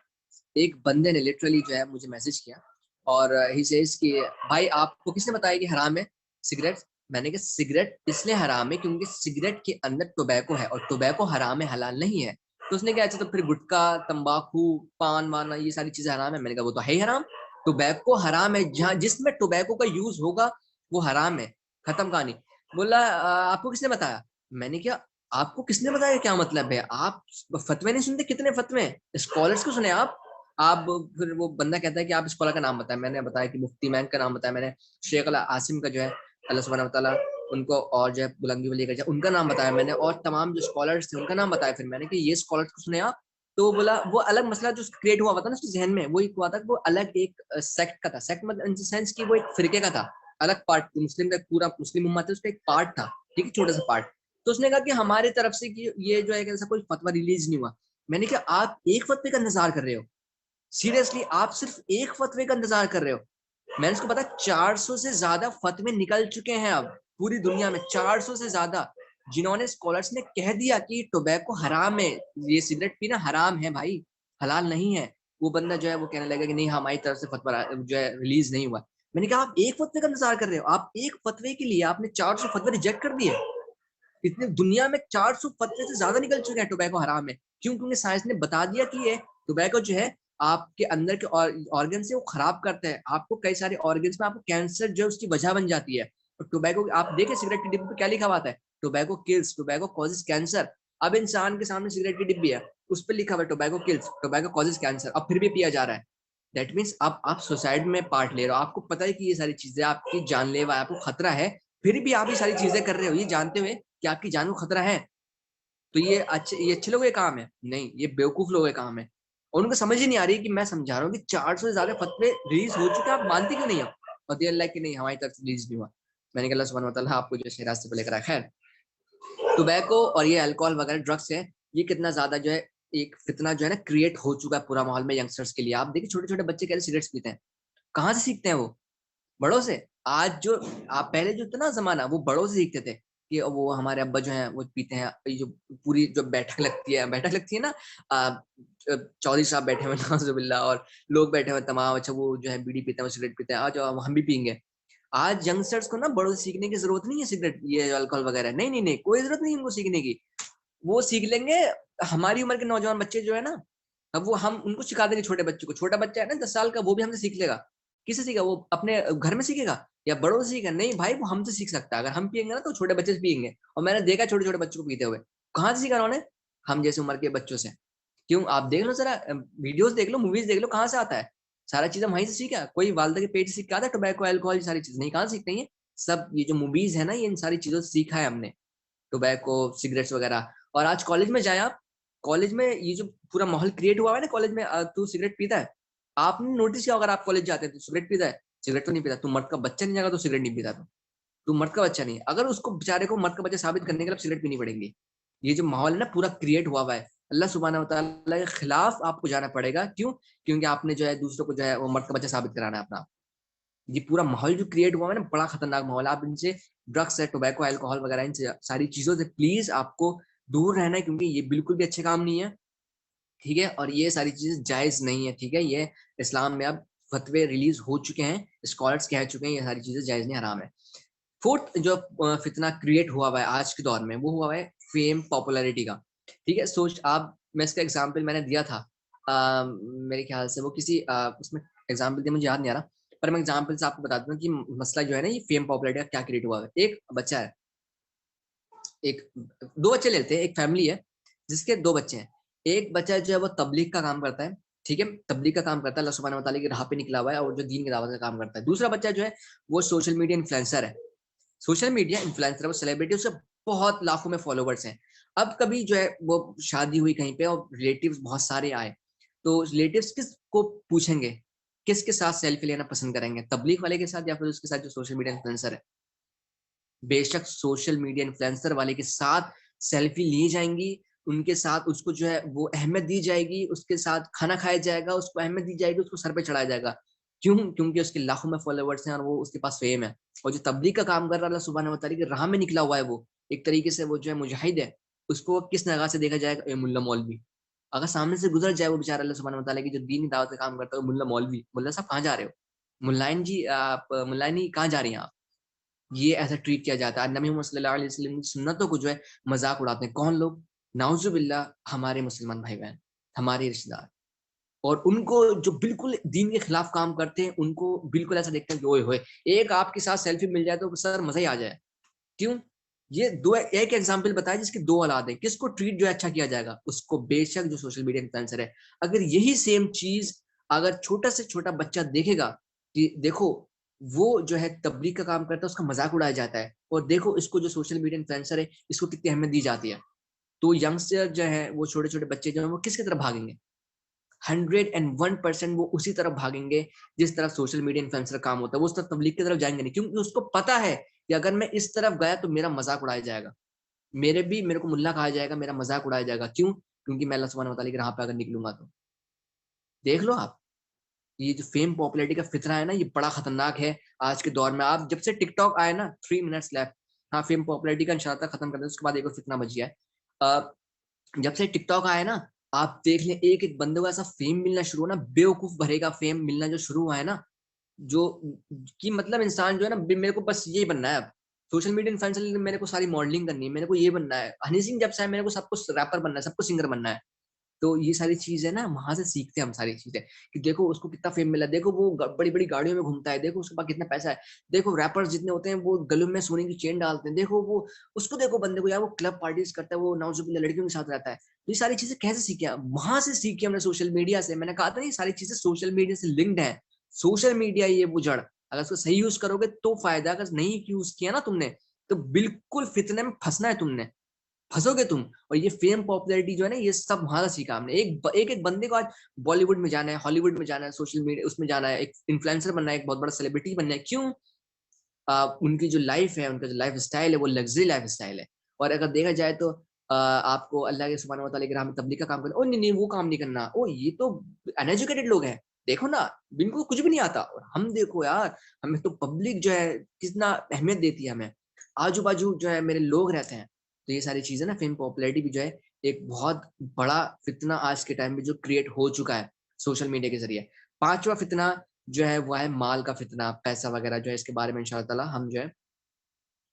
एक बंदे ने लिटरली जो है मुझे मैसेज किया और ही सेज कि भाई आपको किसने बताया कि हराम है सिगरेट? मैंने कहा सिगरेट इसलिए हराम है क्योंकि सिगरेट के अंदर टोबैको है और टोबैको हराम है, हलाल नहीं है। तो उसने कहा अच्छा तो फिर गुटखा, तंबाकू, पान वाना ये सारी चीजें हराम है? मैंने कहा वो तो है ही हराम। टोबैको हराम है, जहाँ जिसमें टोबैको का यूज होगा वो हराम है, खत्म कहानी। बोला आपको किसने बताया? मैंने क्या, आपको किसने बताया क्या मतलब है? आप फतवे नहीं सुनते? कितने फतवे, स्कॉलर्स को सुने आप फिर वो बंदा कहता है कि आप स्कॉलर का नाम बताएं। मैंने बताया कि मुफ्ती मैन का नाम बताया, मैंने शेख अल आसिम का जो है अल्लाह सुब्हानहू व तआला उनको और जो है बुलंदी वली कर उनका नाम बताया मैंने, और तमाम जो स्कॉलर्स थे उनका नाम बताया। फिर मैंने कि ये स्कॉलर्स को सुने आप? तो वो बोला वो अलग मसला जो क्रिएट हुआ था ना उसके जहन में, वो एक हुआ था कि वो अलग एक सेक्ट का था। सेक्ट मतलब इन सेंस कि वो एक फिरके का था, अलग पार्ट, मुस्लिम का पूरा मुस्लिम उम्मत है उसका एक पार्ट था, ठीक है, छोटा सा पार्ट। तो उसने कहा कि हमारी तरफ से कि ये जो है ऐसा कोई फतवा रिलीज नहीं हुआ। मैंने कहा आप एक फतवे का इंतजार कर रहे हो? सीरियसली आप सिर्फ एक फतवे का इंतजार कर रहे हो? मैंने उसको पता 400 से ज्यादा फतवे निकल चुके हैं अब पूरी दुनिया में, 400 से ज्यादा, जिन्होंने स्कॉलर्स ने कह दिया कि टोबैको हराम है, ये सिगरेट पीना हराम है भाई, हलाल नहीं है। वो बंदा जो है वो कहने लगा कि नहीं हमारी तरफ से फतवा जो है रिलीज नहीं हुआ। मैंने कहा आप एक फतवे का इंतजार कर रहे हो? आप एक फतवे के लिए आपने 400 फतवे रिजेक्ट कर दिए। इतने दुनिया में 400 फतवे से ज्यादा निकल चुके हैं टोबैको हराम है। क्यों? क्योंकि साइंस ने बता दिया कि ये टोबैको जो है आपके अंदर के ऑर्गन से वो खराब करता है, आपको कई सारे ऑर्गन्स में आपको कैंसर जो है उसकी वजह बन जाती है। और टोबैको आप देखें सिगरेट की डिब्बी पे क्या लिखा हुआ है? Tobacco kills, tobacco causes cancer. अब इंसान के सामने सिगरेट की डिब्बी है, उस पर लिखा हुआ है tobacco kills, tobacco causes cancer, अब फिर भी पिया जा रहा है। दैट मीन्स आप सुसाइड में पार्ट ले रहे हो, आपको पता है कि ये सारी चीजें आपकी जानलेवा है, आपको खतरा है, फिर भी आप ये सारी चीजें कर रहे हो ये जानते हुए कि आपकी जान को खतरा है। तो ये अच्छे लोगों के काम है? नहीं, ये बेवकूफ लोगों के काम है। और उनको समझ ही नहीं आ रही कि मैं समझा रहा हूँ कि 400 से ज्यादा फतवे रिलीज हो चुके हैं, आप मानते क्यों नहीं हो? और दे अल्लाह की नहीं हमारी तरफ से रिलीज नहीं हुआ। मैंने कहा अल्लाह सुब्हानहू व तआला आपको जो है रास्ते पे लेकर आए। खैर, टोबैको और ये अल्कोहल वगैरह ड्रग्स है, ये कितना ज्यादा जो है एक फितना जो है ना क्रिएट हो चुका है पूरा माहौल में यंगस्टर्स के लिए। आप देखिए छोटे छोटे बच्चे कैसे सिगरेट्स पीते हैं, कहाँ से सीखते हैं वो? बड़ों से। आज जो आप पहले जो था ना जमाना, वो बड़ों से सीखते थे कि वो हमारे अब्बा जो है वो पीते हैं, ये जो पूरी जो बैठक लगती है ना, चौधरी साहब बैठे हुए नाज़ुबिल्लाह, और लोग बैठे हुए तमाम, अच्छा वो जो है बीड़ी पीते हैं, वो सिगरेट पीते हैं, आज हम भी पीएंगे। आज यंगस्टर्स को ना बड़ों से सीखने की जरूरत नहीं है, सिगरेट ये अल्कोहल वगैरह, नहीं नहीं नहीं, कोई जरूरत नहीं है उनको सीखने की। वो सीख लेंगे हमारी उम्र के नौजवान बच्चे जो है ना, अब वो हम उनको सिखा देंगे छोटे बच्चे को। छोटा बच्चा है ना 10 साल का, वो भी हमसे सीख लेगा। किससे सीखा? वो अपने घर में सीखेगा या बड़ों से सीखेगा? नहीं भाई, वो हमसे सीख सकता है। अगर हम पियेंगे ना तो छोटे बच्चे से पियेंगे, और मैंने देखा छोटे छोटे बच्चों को पीते हुए। कहाँ से सीखा उन्होंने? हम जैसे उम्र के बच्चों से। क्यों? आप देख लो जरा, वीडियोस देख लो, मूवीज देख लो, कहाँ से आता है सारा चीज? हम वहीं से सीखा? कोई वालदा के पेट से सीख के आता है टोबैको अल्कोहल ये सारी चीज? नहीं, कहाँ सीखते हैं ये सब? ये जो मूवीज है ना, ये इन सारी चीजों से सीखा है हमने, टोबैको, सिगरेट्स वगैरह। और आज कॉलेज में जाए आप, कॉलेज में ये जो पूरा माहौल क्रिएट हुआ है ना कॉलेज में, तू सिगरेट पीता है? आपने नोटिस किया अगर आप कॉलेज जाते हैं तो सिगरेट पीता है? सिगरेट तो नहीं पीता। तू मर्द का बच्चा नहीं जाएगा तो सिगरेट नहीं पीता। तू मर्द का बच्चा नहीं, अगर उसको बेचारे को मर्द का बच्चा साबित करने के लिए सिगरेट पीनी पड़ेगी। ये जो माहौल है ना पूरा क्रिएट हुआ है, अल्लाह सुब्हानहू व तआला के खिलाफ आपको जाना पड़ेगा। क्यों? क्योंकि आपने जो है दूसरों को जो है वो मर्द का बच्चा साबित कराना है अपना। ये पूरा माहौल जो क्रिएट हुआ है ना, बड़ा खतरनाक माहौल। आप इनसे, ड्रग्स है, टोबैको, अल्कोहल वगैरह, इन सारी चीजों से प्लीज आपको दूर रहना है, क्योंकि ये बिल्कुल भी अच्छे काम नहीं है, ठीक है। और ये सारी चीजें जायज नहीं है, ठीक है। ये इस्लाम में अब फतवे रिलीज हो चुके हैं, स्कॉलर्स कह चुके हैं ये सारी चीजें जायज नहीं, हराम है। फोर्थ जो फितना क्रिएट हुआ है आज के दौर में, वो हुआ है फेम पॉपुलैरिटी का, ठीक है। सोच आप, मैं इसका एग्जांपल मैंने दिया था, मेरे ख्याल से वो किसी उसमें एग्जांपल दिया, मुझे याद नहीं आ रहा, पर मैं एग्जांपल से आपको बताता हूँ कि मसला जो है ना, ये फेम पॉपुलैरिटी का क्या क्रिएट हुआ है। एक बच्चा है, एक, दो बच्चे लेते हैं, एक फैमिली है जिसके दो बच्चे हैं। एक बच्चा जो है वो तबलीग का काम करता है, ठीक है, तबलीग का काम करता है, अल्लाह सुब्हानहू व तआला की राह पे निकला हुआ है और जो दीन की दावत का काम करता है। दूसरा बच्चा जो है वो सोशल मीडिया इन्फ्लुएंसर है, सोशल मीडिया इन्फ्लुएंसर है, वो सेलिब्रिटी, उससे बहुत लाखों में फॉलोवर्स हैं। अब कभी जो है वो शादी हुई कहीं पे और रिलेटिव्स बहुत सारे आए, तो रिलेटिव्स किस को पूछेंगे, किसके साथ सेल्फी लेना पसंद करेंगे, तबलीग वाले के साथ या फिर उसके साथ जो सोशल मीडिया इन्फ्लुएंसर है। बेशक सोशल मीडिया इन्फ्लुएंसर वाले के साथ सेल्फी ली जाएंगी, उनके साथ उसको जो है वो अहमियत दी जाएगी, उसके साथ खाना खाया जाएगा, उसको अहमियत दी जाएगी, उसको सर पे चढ़ाया जाएगा। क्यों? क्योंकि उसके लाखों में फॉलोवर्स हैं और वो उसके पास फेम है। और जो तबलीग का काम कर रहा है, अल्लाह सुब्हानहू व तआला की राह में निकला हुआ है, वो एक तरीके से वो जो है मुजाहिद है, उसको किस निगाह से देखा जाएगा? ए मुल्ला मौलवी। अगर सामने से गुजर जाए वो बेचारा, अल्लाह सुब्हानहू व तआला की जो दीन की दावत का काम करता है, मुल्ला मौलवी, मुल्ला साहब कहाँ जा रहे हो? मुल्लाइन जी, आप मुल्लानी कहाँ जा रही हैं आप? ये ऐसा ट्रीट किया जाता है। नबी मोहम्मद सल्लल्लाहु अलैहि वसल्लम की सुन्नतों को जो है मजाक उड़ाते हैं। कौन लोग? नाउजुबिल्लाह, हमारे मुसलमान भाई बहन, हमारे रिश्तेदार। और उनको जो बिल्कुल दीन के खिलाफ काम करते हैं, उनको बिल्कुल ऐसा देखते हैं कि ओए होए, एक आपके साथ सेल्फी मिल जाए तो सर मजा ही आ जाए। क्यों? ये दो, एक एग्जाम्पल बताया जिसके दो औलाद है, किसको ट्रीट जो है अच्छा किया जाएगा? उसको। बेशक जो सोशल मीडिया इन्फ्लुएंसर है, अगर यही सेम चीज अगर छोटा से छोटा बच्चा देखेगा कि देखो वो जो है तबलीग का काम करता है, उसका मजाक उड़ाया जाता है, और देखो इसको जो सोशल मीडिया इन्फ्लुएंसर है, इसको कितनी अहमियत दी जाती है, तो यंगस्टर जो है, वो छोटे छोटे बच्चे जो है, वो किसकी तरफ भागेंगे? 101% वो उसी तरफ भागेंगे जिस तरफ सोशल मीडिया इन्फ्लुएंसर काम होता है। वो उस तरफ तबलीग की तरफ जाएंगे नहीं, क्योंकि उसको पता है कि अगर मैं इस तरफ गया तो मेरा मजाक उड़ाया जाएगा, मेरे को मुल्ला कहा जाएगा, मेरा मजाक उड़ाया जाएगा। क्यों? क्योंकि मैं अल्लाह सुब्हानहू व तआला की राह पे अगर निकलूंगा तो। देख लो आप, ये जो फेम पॉपुलैरिटी का फितरा है ना, ये बड़ा खतरनाक है आज के दौर में। आप जब से टिकटॉक आए ना, 3 मिनट्स लेफ्ट, हाँ, फेम पॉपुलैरिटी का इंशाल्लाह खत्म कर दें, उसके बाद एक और फितना बच गया है। जब से टिकटॉक आया ना, आप देख लें, एक एक बंदे को ऐसा फेम मिलना शुरू हुआ ना, बेवकूफ भरेगा फेम मिलना जो शुरू हुआ है ना, जो कि मतलब इंसान जो है ना, मेरे को बस यही बनना है अब। सोशल मीडिया इन्फ्लुएंसर, मेरे को सारी मॉडलिंग करनी है, मेरे को ये बनना है। हनी सिंह जब से है, मेरे को सब कुछ रैपर बनना है, सब कुछ सिंगर बनना है। तो ये सारी चीजें ना, वहां से सीखते हैं हम सारी चीजें, कि देखो उसको कितना फेम मिला, देखो वो बड़ी बड़ी गाड़ियों में घूमता है, देखो उसके पास कितना पैसा है, देखो रैपर्स जितने होते हैं वो गलों में सोने की चेन डालते हैं, देखो वो, उसको देखो बंदे को यार, वो क्लब पार्टीज करता है, वो नाउजुबिल्लाह लड़कियों के साथ रहता है। तो ये सारी चीजें कैसे सीखे? वहां से सीखी हमने, सोशल मीडिया से। मैंने कहा था ये सारी चीजें सोशल मीडिया से लिंक्ड है। सोशल मीडिया ये वो जड़, अगर उसको सही यूज करोगे तो फायदा, अगर नहीं यूज किया ना तुमने, तो बिल्कुल फितने में फंसना है तुमने, फंसोगे तुम। और ये फेम पॉपुलैरिटी जो है ना, ये सब वहां सीखा हमने। एक बंदे को आज बॉलीवुड में जाना है, हॉलीवुड में जाना है, सोशल मीडिया उसमें जाना है, एक इन्फ्लुएंसर बनना है, एक बहुत बड़ा सेलिब्रिटी बनना है। क्यों? उनकी जो लाइफ है, उनका जो लाइफ स्टाइल है, वो लग्जरी लाइफ स्टाइल है। और अगर देखा जाए तो आपको अल्लाह के सुब्हानहू व तआला की राह में तबलीग का काम करना, ओ नहीं नहीं वो काम नहीं करना, ओ ये तो अनएजुकेटेड लोग हैं, देखो ना, इनको कुछ भी नहीं आता। और हम देखो यार, हमें तो पब्लिक जो है कितना अहमियत देती है हमें, आजू बाजू जो है मेरे लोग रहते हैं। तो ये सारी चीजें ना, फेम पॉपुलैरिटी भी जो है एक बहुत बड़ा फितना आज के टाइम में जो क्रिएट हो चुका है सोशल मीडिया के जरिए। पांचवा फितना जो है वो है माल का फितना, पैसा वगैरह जो है, इसके बारे में इंशाअल्लाह ताला हम जो है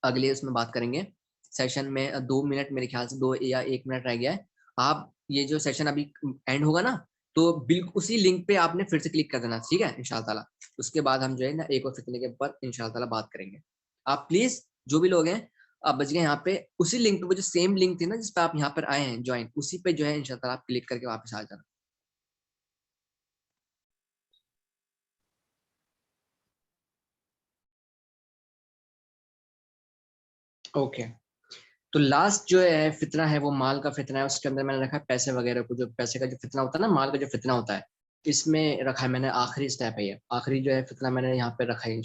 अगले उसमें बात करेंगे सेशन में। 2 मिनट मेरे ख्याल से, 2 या 1 मिनट रह गया है। आप ये जो सेशन अभी एंड होगा ना, तो बिल्कुल उसी लिंक पे आपने फिर से क्लिक कर देना, ठीक है, इंशाल्लाह ताला। उसके बाद हम जो है ना एक और फितने के ऊपर इंशाल्लाह ताला बात करेंगे। आप प्लीज, जो भी लोग हैं, आप बच गए यहाँ पे, उसी लिंक पे, वो जो सेम लिंक थी ना जिस पे आप यहाँ पर आए हैं ज्वाइन, उसी पे जो है इंशाल्लाह ताला आप क्लिक करके वापस आ जाना। ओके। तो लास्ट जो है फितना है, वो माल का फितना है। उसके अंदर मैंने रखा है पैसे वगैरह को, जो पैसे का जो फितना होता है ना, माल का जो फितना होता है, इसमें रखा है मैंने आखिरी स्टेप है ये, आखिरी जो है फितना मैंने यहाँ पे रखा है।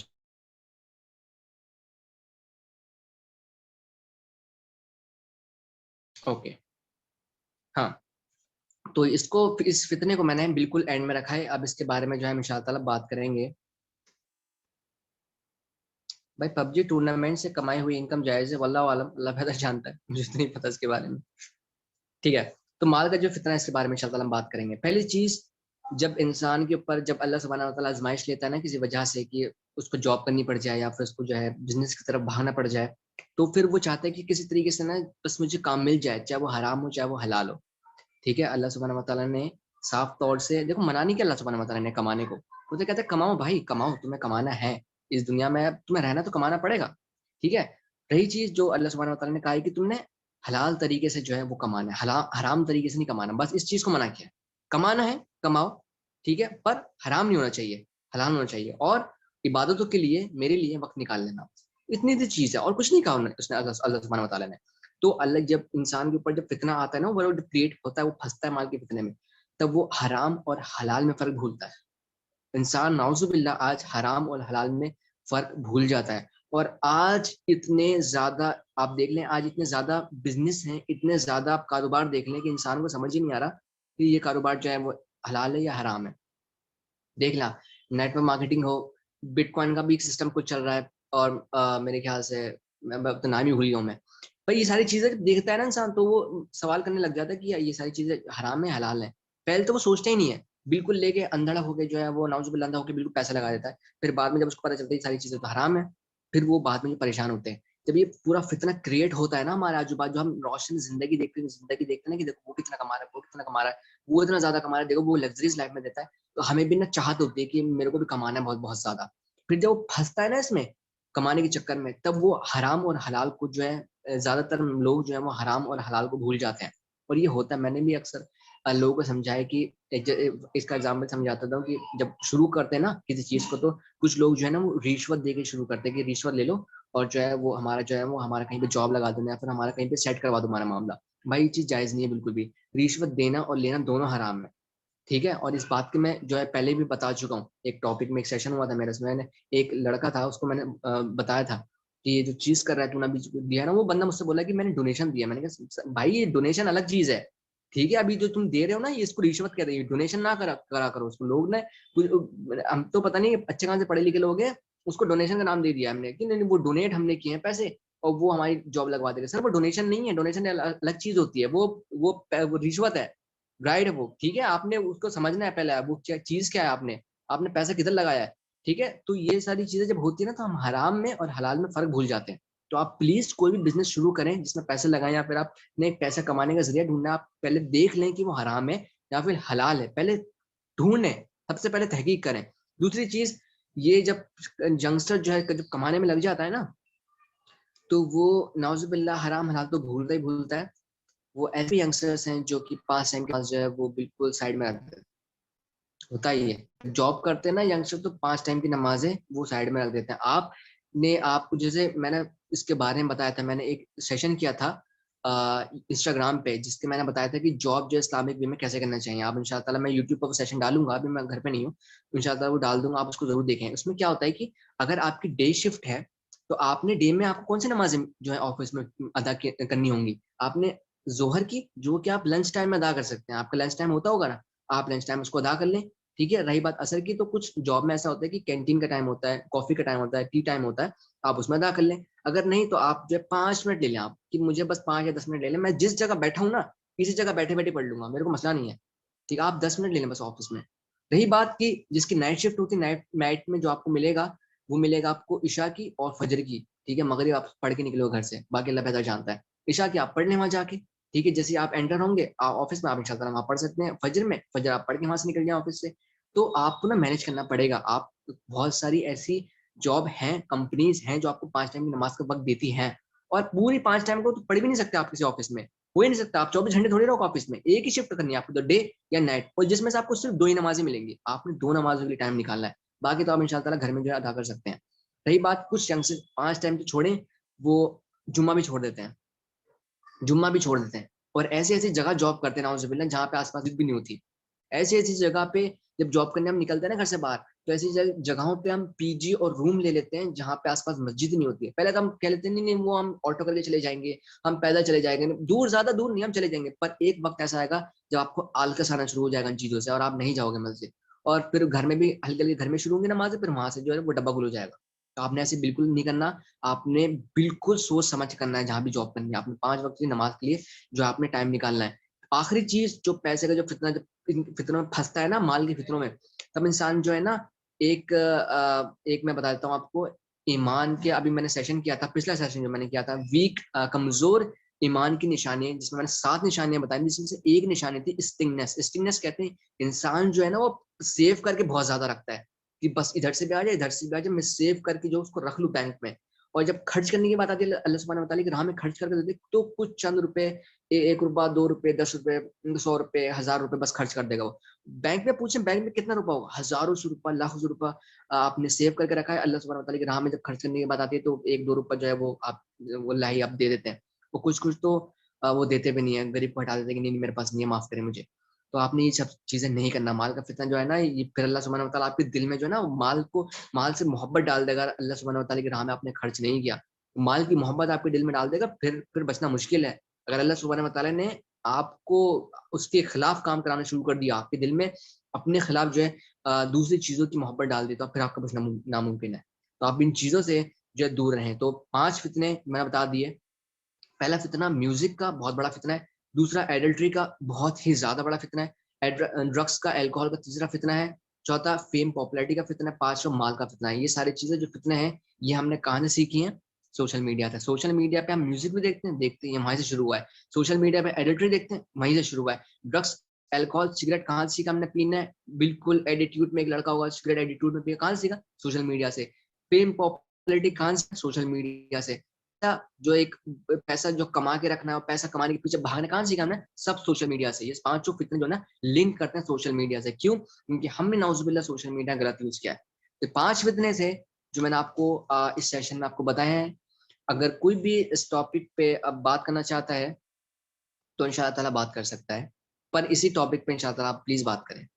ओके। हाँ, तो इसको, इस फितने को मैंने बिल्कुल एंड में रखा है। अब इसके बारे में जो है हम इंशाअल्लाह ताला बात करेंगे। भाई पबजी टूर्नामेंट से कमाई हुई इनकम जायज है, वल्लाह आलम, अल्लाह बेहतर जानता है, मुझे तो नहीं पता इसके बारे में। ठीक है। तो माल का जो फितना है इसके बारे में इंशाल्लाह हम बात करेंगे। पहली चीज, जब इंसान के ऊपर जब अल्लाह सुब्हानहू व तआला आजमाइश लेता है ना किसी वजह से कि उसको जॉब करनी पड़ जाए या फिर उसको जो है बिजनेस की तरफ भागना पड़ जाए, तो फिर वो चाहता है कि किसी तरीके से ना बस मुझे काम मिल जाए, चाहे वो हराम हो चाहे वो हलाल हो। ठीक है। अल्लाह सुब्हानहू व तआला ने साफ तौर से देखो, मना नहीं किया अल्लाह सुब्हानहू व तआला ने कमाने को। वो तो कहते हैं कमाओ भाई कमाओ, तुम्हें कमाना है, इस दुनिया में तुम्हें रहना तो कमाना पड़ेगा। ठीक है। रही चीज जो अल्लाह सुब्हानहू व तआला ने कहा है कि तुमने हलाल तरीके से जो है वो कमाना है, हराम तरीके से नहीं कमाना, बस इस चीज को मना किया है। कमाना है कमाओ, ठीक है, पर हराम नहीं होना चाहिए, हलाल होना चाहिए। और इबादतों के लिए मेरे लिए वक्त निकाल लेना, इतनी सी चीज है और कुछ नहीं कहा उसने अल्लाह सुब्हानहू व तआला ने। तो अल्लाह जब इंसान के ऊपर जब फितना आता है ना, वो जब क्रिएट होता है, वो फंसता है माल के फितने में, तब वो हराम और हलाल में फर्क भूलता है। इंसान नाउजुबिल्ला आज हराम और हलाल में फर्क भूल जाता है। और आज इतने ज्यादा आप देख लें, आज इतने ज्यादा बिजनेस हैं, इतने ज्यादा आप कारोबार देख लें कि इंसान को समझ ही नहीं आ रहा कि ये कारोबार जो है वो हलाल है या हराम है। देख ला, नेटवर्क मार्केटिंग हो, बिटकॉइन का भी एक सिस्टम कुछ चल रहा है, और मेरे ख्याल से मैं अब तो नाम ही भूल गया हूँ मैं। पर ये सारी चीजें जब देखता है ना इंसान, तो वो सवाल करने लग जाता है कि यार ये सारी चीजें हराम है हलाल है। पहले तो वो सोचता ही नहीं है, बिल्कुल लेके अंधड़ा होके जो है वो नाउजुबिल्लाह अंधा होके बिल्कुल पैसा लगा देता है। फिर बाद में जब उसको पता चलता है ये सारी चीजें तो हराम है, फिर वो बाद में परेशान होते हैं। जब ये पूरा फितना क्रिएट होता है ना हमारे आजू बाजू, हम रोशन जिंदगी देखते हैं ना कि देखो वो कितना कमा रहा है, वो कितना कमा रहा है, वो इतना ज्यादा कमा रहा है, देखो वो लग्जरीज लाइफ में देता है, तो हमें भी ना चाहत होती है कि मेरे को भी कमाना है बहुत बहुत ज्यादा। फिर जब वो फंसता है ना इसमें कमाने के चक्कर में, तब वो हराम और हलाल को जो है ज्यादातर लोग जो है वो हराम और हलाल को भूल जाते हैं। और ये होता है, मैंने भी अक्सर लोगों को समझाया कि इसका एग्जाम्पल समझाता था कि जब शुरू करते हैं ना किसी चीज को, तो कुछ लोग जो है ना वो रिश्वत दे के शुरू करते हैं कि रिश्वत ले लो और जो है वो हमारा जो है वो हमारा कहीं पे जॉब लगा देना, या फिर हमारा कहीं पे सेट करवा दो हमारा मामला। भाई ये चीज जायज नहीं है बिल्कुल भी। रिश्वत देना और लेना दोनों हराम है। ठीक है। और इस बात की मैं जो है पहले भी बता चुका हूँ, एक टॉपिक में एक सेशन हुआ था मेरा, इसमें मैंने एक लड़का था उसको मैंने बताया था कि ये जो चीज कर रहा है तूने अभी जो दिया है ना, वो बंदा मुझसे बोला कि मैंने डोनेशन दिया। मैंने कहा भाई ये डोनेशन अलग चीज है। ठीक है। अभी जो तुम दे रहे हो ना ये इसको रिश्वत कहते हैं, डोनेशन ना करा करो उसको। लोग ने हम तो पता नहीं अच्छे खासे पढ़े लिखे लोग हैं, उसको डोनेशन का नाम दे दिया हमने कि नहीं वो डोनेट हमने किए हैं पैसे और वो हमारी जॉब लगवा देंगे। सर वो डोनेशन नहीं है, डोनेशन अलग चीज होती है, वो रिश्वत है, राइट है वो। ठीक है। आपने उसको समझना है पहले वो चीज क्या है, आपने आपने पैसा किधर लगाया है। ठीक है। तो ये सारी चीजें जब होती है ना, तो हम हराम में और हलाल में फर्क भूल जाते हैं। तो आप प्लीज कोई भी बिजनेस शुरू करें जिसमें पैसे लगाएं, या फिर आपने एक पैसा कमाने का जरिया ढूंढना, आप पहले देख लें कि वो हराम है या फिर हलाल है, पहले ढूंढें, सबसे पहले तहकीक करें। दूसरी चीज, ये जब यंगस्टर जो है जब कमाने में लग जाता है ना, तो वो नाउजुबिल्ला हराम हलाल तो भूलता ही भूलता है। वो ऐसे यंगस्टर्स हैं जो कि पास टाइम के पास जो है वो बिल्कुल साइड में रख देते हैं। होता ही है, जॉब करते हैं ना यंगस्टर, तो 5 टाइम की नमाजें वो साइड में रख देते हैं। आपने आपको जैसे मैंने इसके बारे में बताया था, मैंने एक सेशन किया था इंस्टाग्राम पे, जिसके मैंने बताया था कि जॉब जो इस्लामिक वे में कैसे करना चाहिए। आप इंशाल्लाह ताला मैं यूट्यूब पर वो सेशन डालूंगा, अभी मैं घर पे नहीं हूँ, इंशाल्लाह ताला वो डाल दूंगा, आप उसको जरूर देखें। उसमें क्या होता है कि अगर आपकी डे शिफ्ट है, तो आपने डे में आपको कौन सी नमाजें जो है ऑफिस में करनी होंगी। आपने जोहर की, जो कि आप लंच टाइम में अदा कर सकते हैं, आपका लंच टाइम होता होगा ना, आप लंच टाइम उसको अदा कर लें। ठीक है। रही बात असर की, तो कुछ जॉब में ऐसा होता है कि कैंटीन का टाइम होता है, कॉफी का टाइम होता है, टी टाइम होता है, आप उसमें अदा कर लें। अगर नहीं तो आप जो है 5 मिनट ले लें, आप कि मुझे बस 5 या 10 मिनट ले लें, मैं जिस जगह बैठा हूँ ना इसी जगह बैठे बैठे पढ़ लूंगा, मेरे को मसला नहीं है। ठीक है। आप 10 मिनट ले लें बस ऑफिस में। रही बात की जिसकी नाइट शिफ्ट होती है, नाइट नाइट में जो आपको मिलेगा, वो मिलेगा आपको इशा की और फजर की। ठीक है। मगरिब आप पढ़ के निकलो घर से, बाकी अल्लाह बेहतर जानता है। इशा की आप पढ़ लें वहां जाके। ठीक है। जैसे आप एंटर होंगे ऑफिस में, आप इंशाल्लाह वहां पढ़ सकते हैं। फजर में फजर आप पढ़ के वहां से निकल जाए ऑफिस से। तो आपको ना मैनेज करना पड़ेगा। आप बहुत सारी ऐसी जॉब हैं, कंपनीज हैं जो आपको 5 टाइम की नमाज का वक्त देती हैं, और पूरी 5 टाइम को तो पढ़ भी नहीं सकते आप किसी ऑफिस में, हो ही नहीं सकता। आप 24 घंटे थोड़ी रहो ऑफिस में, एक ही शिफ्ट करनी है आपको, तो डे या नाइट, और जिसमें से आपको सिर्फ 2 ही नमाजें मिलेंगी, आपने 2 नमाजों के लिए टाइम निकालना है। बाकी तो आप इंशाल्लाह घर में जो है अदा कर सकते हैं। रही बात कुछ यंग से 5 टाइम तो छोड़ें, वो जुम्मा भी छोड़ देते हैं, जुम्मा भी छोड़ देते हैं, और ऐसी ऐसी जगह जॉब करते हैं नाउजुबिल्लाह जहाँ पे आसपास भी नहीं होती। ऐसी ऐसी जगह पे जब जॉब करने हम निकलते हैं ना घर से बाहर, तो ऐसी जगहों पे हम पीजी और रूम ले लेते हैं जहाँ पे आसपास मस्जिद नहीं होती है। पहले तो हम कह लेते हैं नहीं नहीं वो हम ऑटो करके चले जाएंगे, हम पैदल चले जाएंगे, दूर ज्यादा दूर नहीं हम चले जाएंगे, पर एक वक्त ऐसा आएगा जब आपको आलकस आना शुरू हो जाएगा इन चीजों से, और आप नहीं जाओगे मस्जिद। और फिर घर में भी हल्की हल्की घर में शुरू होंगी नमाज, फिर वहां से जो है वो डब्बा गुल हो जाएगा, तो आपने ऐसे बिल्कुल नहीं करना। आपने बिल्कुल सोच समझ के करना है जहाँ भी जॉब करनी है। आपने 5 वक्त की नमाज के लिए जो आपने टाइम निकालना है। आखिरी चीज, जो पैसे का जो फितना, जब इन फितनों में फंसता है ना, माल के फितनों में, तब इंसान जो है ना, एक मैं बता देता हूँ आपको, ईमान के, अभी मैंने सेशन किया था, पिछला सेशन जो मैंने किया था, वीक, कमजोर ईमान की निशानी, जिसमें मैंने 7 निशानियां बताई, जिसमें से एक निशानी थी स्टिंगनेस। स्टिंगनेस कहते हैं इंसान जो है ना, वो सेव करके बहुत ज्यादा रखता है कि बस इधर से भी आ जाए, इधर से भी आ जाए, मैं सेव करके जो उसको रख लूं बैंक में। और जब खर्च करने की बात आती है, अल्लाह सुब्हानहू व तआला की राह में खर्च करके देते, तो कुछ चंद रुपए, 1 रुपया, 2 रुपए, 10 रुपए, 100 रुपए, 1000 रुपए बस खर्च कर देगा वो। बैंक में पूछे, बैंक में कितना रुपया होगा? हजारों सौ रुपया, लाखों सौ रुपया आपने सेव करके रखा है। अल्लाह सुब्हानहू व तआला की राह में जब खर्च करने की बात आती है, तो 1-2 रुपया जो है वो आप, वो लाही आप दे देते हैं। वो कुछ कुछ तो वो देते भी नहीं है, गरीब को हटा देते हैं कि नहीं मेरे पास नहीं है, माफ करें मुझे। तो आपने ये सब चीजें नहीं करना। माल का फितना जो है ना, ये फिर अल्लाह सुब्हानहू व तआला आपके दिल में जो है ना, माल को, माल से मोहब्बत डाल देगा। अल्लाह सुब्हानहू व तआला की राह में आपने खर्च नहीं किया, माल की मोहब्बत आपके दिल में डाल देगा, फिर बचना मुश्किल है। अगर अल्लाह सुब्हानहू व तआला ने आपको उसके खिलाफ काम कराना शुरू कर दिया, आपके दिल में अपने खिलाफ जो है दूसरी चीजों की मोहब्बत डाल दी, तो फिर आपका बचना नामुमकिन है। तो आप इन चीजों से जो है दूर रहें। तो 5 फितने मैंने बता दिए। पहला फितना म्यूजिक का बहुत बड़ा फितना है। दूसरा एडल्ट्री का बहुत ही ज्यादा बड़ा फितना है। ड्रग्स का, अल्कोहल का तीसरा फितना है। चौथा फेम पॉपुलैरिटी का फितना है। पांचवा माल का फितना है। ये सारी चीजें जो फितने हैं, ये हमने कहाँ से सीखी हैं? सोशल मीडिया था। सोशल मीडिया पे हम म्यूजिक भी देखते हैं, वहीं से शुरू हुआ है। सोशल मीडिया पे एडल्ट्री देखते हैं, वहीं से शुरू हुआ है। ड्रग्स, अल्कोहल, सिगरेट कहाँ से सीखा हमने पीना है? बिल्कुल एटीट्यूड में एक लड़का होगा, सिगरेट एटीट्यूड में पिया, कहाँ से सीखा? सोशल मीडिया से। फेम पॉपुलैरिटी कहाँ से? सोशल मीडिया से। जो एक पैसा जो कमा के रखना है और पैसा कमाने के पीछे भागना कहाँ सीखा हमने? सब सोशल मीडिया से। ये पांचों फितने जो है ना, लिंक करते हैं सोशल मीडिया से। क्यों? क्योंकि हमने नाउजुबिल्लाह सोशल मीडिया गलत यूज किया है। तो 5 फितने से जो मैंने आपको इस सेशन में आपको बताए हैं। अगर कोई भी इस टॉपिक पे अब बात करना चाहता है, तो इंशाअल्लाह ताला बात कर सकता है। पर इसी टॉपिक पे इंशाअल्लाह ताला आप प्लीज बात करें।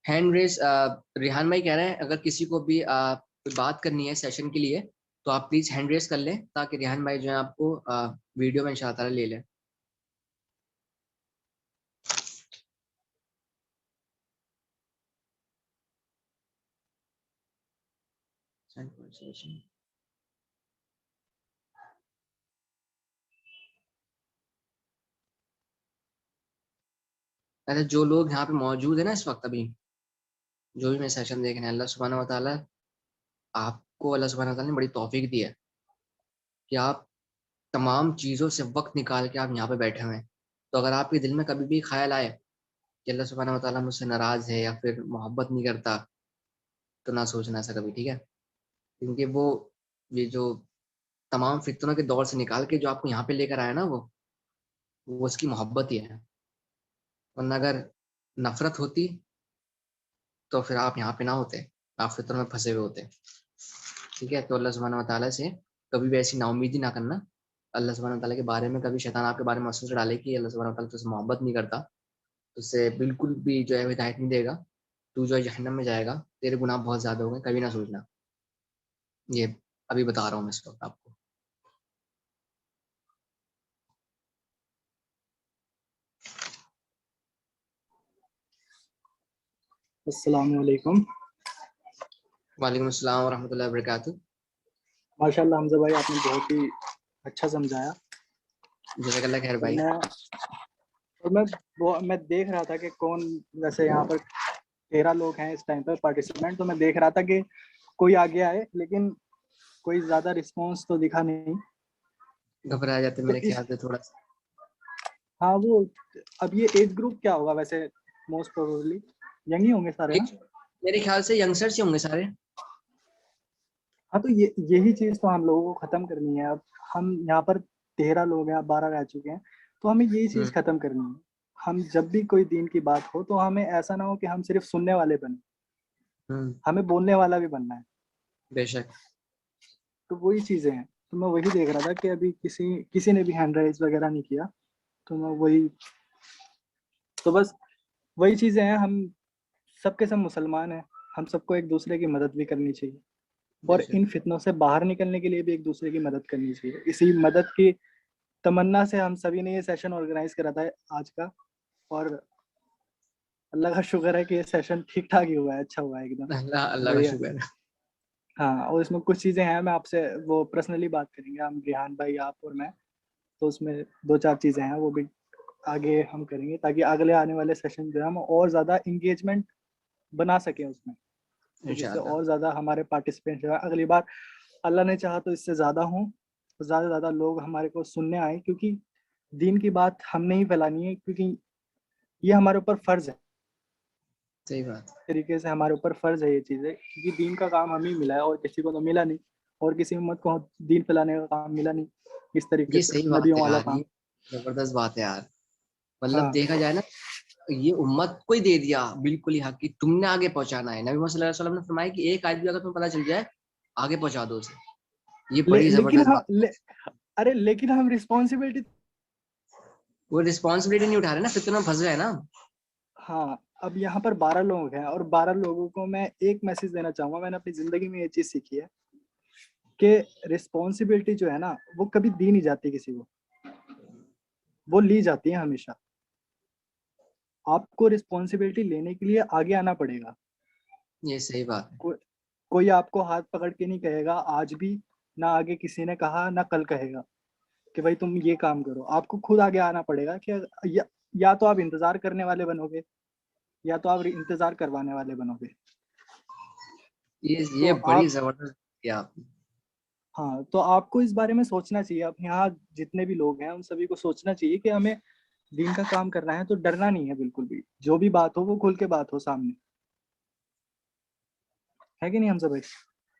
हैंड रेस, रिहान भाई कह रहे हैं अगर किसी को भी कोई बात करनी है सेशन के लिए, तो आप प्लीज हैंड रेस कर लें, ताकि रिहान भाई जो है आपको वीडियो में इंशाअल्लाह ताला ले लें। अरे जो लोग यहाँ पे मौजूद है ना इस वक्त, अभी जो भी मैं सेशन देख रहे हैं, अल्लाह सुब्हानहू व तआला आपको, अल्लाह सुब्हानहू व तआला ने बड़ी तौफीक दी है कि आप तमाम चीज़ों से वक्त निकाल के आप यहाँ पे बैठे हुए हैं। तो अगर आपके दिल में कभी भी ख्याल आए कि अल्लाह सुब्हानहू व तआला मुझसे नाराज है या फिर मोहब्बत नहीं करता, तो ना सोचना ऐसा कभी, ठीक है? क्योंकि वो, ये जो तमाम फितनों के दौर से निकाल के जो आपको यहाँ पे लेकर आया ना, वो उसकी मोहब्बत ही है। वरना अगर नफरत होती, तो फिर आप यहाँ पे ना होते, आप फितनों में फंसे हुए होते। ठीक है? तो अल्लाह सुब्हानहू व तआला से कभी भी ऐसी नाउमीदी ना करना। अल्लाह सुब्हानहू व तआला के बारे में कभी शैतान आपके बारे में वसवसे डाले कि अल्लाह सुब्हानहू व तआला तुझसे मोहब्बत नहीं करता, तुझसे बिल्कुल भी जो है हिदायत नहीं देगा, तू जो है जहन्नम में जाएगा, तेरे गुनाह बहुत ज्यादा हो गए, कभी ना सोचना। ये अभी बता रहा हूँ मैं इस वक्त आपको। अस्सलाम वालेकुम। वालेकुम अस्सलाम वरहमतुल्लाहि वबरकातुहू। माशाल्लाह हमजा भाई, आपने बहुत ही अच्छा समझाया। जज़ाकल्लाह खैर और भाई। मैं देख रहा था कि कौन, वैसे यहाँ पर 13 लोग हैं इस टाइम पर पार्टिसिपेंट, तो मैं देख रहा था कि कोई आगे आए, लेकिन कोई ज्यादा रिस्पांस तो दिखा नहीं। घबरा जाते तो मेरे इस, ख्याल से थोड़ा सा। हाँ वो, अब ये एज ग्रुप क्या होगा वैसे? मोस्ट प्रोबेबली यंग ही होंगे सारे ना? मेरे ख्याल से यंगस्टर्स ही होंगे सारे। हाँ, तो यही चीज तो हम लोगों को खत्म करनी है। अब हम यहाँ पर 13 लोग हैं, अब 12 रह चुके हैं, तो हमें यही चीज खत्म करनी है। हम जब भी कोई दीन की बात हो तो हमें ऐसा ना हो कि हम सिर्फ सुनने वाले बने, हमें बोलने वाला भी बनना है। बेशक। तो वही चीजें हैं। तो मैं वही देख रहा था कि अभी किसी किसी ने भी हैंड राइज वगैरह नहीं किया, तो मैं वही, तो बस वही चीजें हैं। हम सबके सब मुसलमान हैं, हम सबको एक दूसरे की मदद भी करनी चाहिए, और बेशक। इन फितनों से बाहर निकलने के लिए भी एक दूसरे की मदद करनी चाहिए। इसी मदद की तमन्ना से हम सभी ने ये सेशन ऑर्गेनाइज करा था आज का, और अल्लाह का शुक्र है कि ये सेशन ठीक ठाक ही हुआ है, अच्छा हुआ है एकदम अल्लाह अल्लाह का बढ़िया। शुक्र है। हाँ, और इसमें कुछ चीजें हैं, मैं आपसे वो पर्सनली बात करेंगे हम, रेहान भाई, आप और मैं। तो उसमें दो चार चीजें हैं, वो भी आगे हम करेंगे, ताकि अगले आने वाले सेशन जो है हम और ज्यादा इंगेजमेंट बना सकें उसमें, तो जिससे इंशाअल्लाह। और ज्यादा हमारे पार्टिसिपेंट जो है अगली बार, अल्लाह ने चाहा तो इससे ज्यादा हों, तो ज्यादा से ज्यादा लोग हमारे को सुनने आए, क्योंकि दीन की बात हमने ही फैलानी है, क्योंकि ये हमारे ऊपर फर्ज है। सही बात। तरीके से हमारे ऊपर फर्ज है ये चीजें, क्योंकि दीन का काम हमें मिला है और किसी को तो मिला नहीं, और किसी उम्मत को दीन फैलाने का काम मिला नहीं इस तरीके ये से, सही बात नबियों है वाला यार, काम। ये जबरदस्त बात है यार। मतलब हाँ देखा जाए ना, ये उम्मत को ही दे दिया बिल्कुल ही हक कि तुमने आगे पहुंचाना है। नबी मोहम्मद सल्लल्लाहु अलैहि वसल्लम ने फरमाया कि एक आदमी अगर तुम्हें पता चल जाए, आगे पहुंचा दो उसे। ये बड़ी लेकिन जबरदस्त हम बात। अरे लेकिन हम रिस्पॉन्सिबिलिटी, वो रिस्पॉन्सिबिलिटी नहीं उठा रहे ना, फितने में फंस गए ना। हाँ, अब यहाँ पर 12 लोग हैं, और 12 लोगों को मैं एक मैसेज देना चाहूंगा। मैंने अपनी जिंदगी में ये चीज सीखी है कि रिस्पॉन्सिबिलिटी जो है ना, वो कभी दी नहीं जाती किसी को, वो ली जाती है हमेशा। आपको रिस्पॉन्सिबिलिटी लेने के लिए आगे आना पड़ेगा। ये सही बात है। को, कोई आपको हाथ पकड़ के नहीं कहेगा आज भी, ना आगे किसी ने कहा, ना कल कहेगा कि भाई तुम ये काम करो। आपको खुद आगे आना पड़ेगा कि या तो आप इंतजार करने वाले बनोगे, या तो आप इंतजार करवाने वाले बनोगे। तो ये बड़ी आप, जबरदस्त किया आपने। हाँ, तो आपको इस बारे में सोचना चाहिए। अब यहाँ जितने भी लोग हैं उन सभी को सोचना चाहिए कि हमें दीन का काम करना है, तो डरना नहीं है बिल्कुल भी। जो भी बात हो वो खुल के बात हो सामने, है कि नहीं हम सब?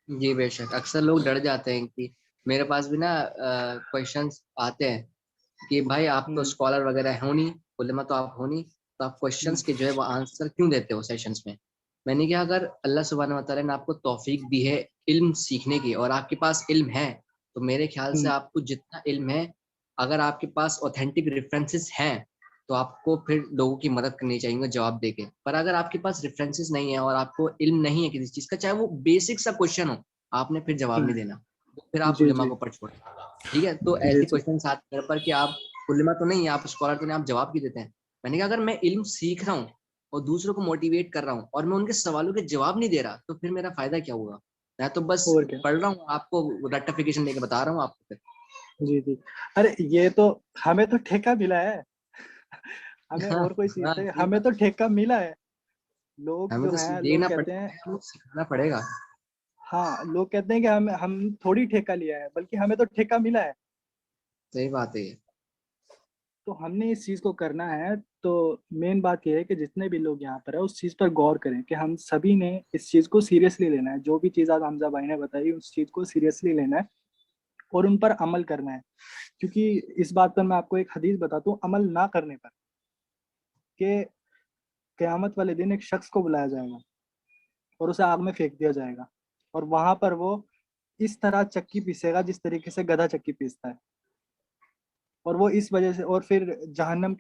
जी बेशक। अक्सर लोग डर जाते हैं कि मेरे पास भी ना क्वेश्चंस आते हैं कि भाई आप तो हम्म स्कॉलर वगैरह हो नहीं, उलेमा तो आप हो नहीं, तो आप हम्म क्वेश्चंस के जो है वो आंसर क्यों देते हो सेशंस में। मैंने कहा अगर अल्लाह सुब्हानहू व तआला ने आपको तौफीक दी है इल्म सीखने की, और आपके पास इल्म है, तो मेरे ख्याल से हम्म आपको जितना इल्म है, अगर आपके पास ऑथेंटिक रेफरेंसेस हैं, तो आपको फिर लोगों की मदद करनी चाहिए जवाब देके। पर अगर आपके पास रेफरेंसेस नहीं है और आपको इल्म नहीं है किसी चीज का, चाहे वो बेसिक सा क्वेश्चन हो, आपने फिर जवाब नहीं हम्म, देना, तो फिर आप जी उलेमा जी को ऊपर छोड़ें। ठीक है, तो जी ऐसे जी क्वेश्चन आते हैं मेरे पर कि आप उलेमा तो नहीं है, आप स्कॉलर तो नहीं, आप जवाब क्यों देते हैं। मैंने कहा अगर मैं इल्म सीख रहा हूँ और दूसरों को मोटिवेट कर रहा हूँ और मैं उनके सवालों के जवाब नहीं दे रहा, तो फिर मेरा फायदा क्या हुआ। मैं तो बस और क्या, पढ़ रहा हूँ, आपको रेक्टिफिकेशन देके बता रहा हूँ आपको फिर। जी जी। अरे ये तो हमें तो ठेका मिला है, हमें हाँ और कोई चीज हाँ, से सही हमें बात। तो ठेका मिला है। लोग हमें जो तो हैं, लोग देखना कहते हैं, पड़ेगा, हमें सिखाना पड़ेगा। हाँ, लोग कहते हैं कि हम थोड़ी ठेका लिया है, बल्कि हमें तो ठेका मिला है। सही बात है ये। तो हमने इस चीज को करना है। तो मेन बात यह है कि जितने भी लोग यहाँ पर है उस चीज पर गौर करें कि हम सभी ने इस चीज को सीरियसली लेना है। जो भी चीज आज हमजा भाई ने बताई, उस चीज को सीरियसली लेना है और उन पर अमल करना है। क्योंकि इस बात पर मैं आपको एक हदीस बताता हूँ, अमल ना करने पर, कि कयामत वाले दिन एक शख्स को बुलाया जाएगा और उसे आग में फेंक दिया जाएगा, और वहां पर वो इस तरह चक्की पीसेगा जिस तरीके से गधा चक्की पीसता है। और वो इस वजह से, और फिर जहन्नम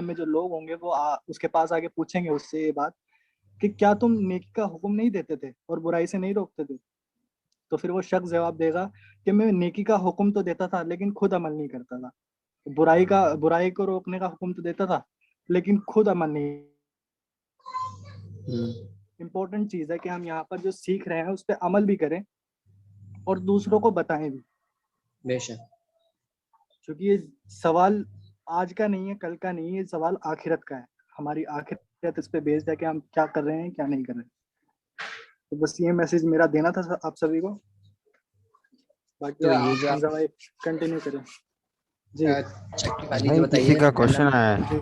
में जो लोग होंगे वो उसके पास आके पूछेंगे उससे ये बात कि क्या तुम नेकी का हुक्म नहीं देते थे और बुराई से नहीं रोकते थे। तो फिर वो शख्स जवाब देगा कि मैं नेकी का हुक्म तो देता था लेकिन खुद अमल नहीं करता था, बुराई को रोकने का हुक्म तो देता था लेकिन खुद अमल नहीं। हम्म। इंपॉर्टेंट चीज है कि हम यहाँ पर जो सीख रहे हैं उस पर अमल भी करें और दूसरों को बताएं भी, बेशक। क्योंकि ये सवाल आज का नहीं है, कल का नहीं है, ये सवाल आखिरत का है। हमारी आखिरत इस पे बेस्ड है कि हम क्या कर रहे हैं, क्या नहीं कर रहे हैं। तो बस ये मैसेज मेरा देना था आप सभी को। बाकी तो ये आप जो आप हमजा भाई कंटिन्यू करें। जी चक्की वाली जो भाई किसी बताइए का क्वेश्चन जहन्नम। आया है।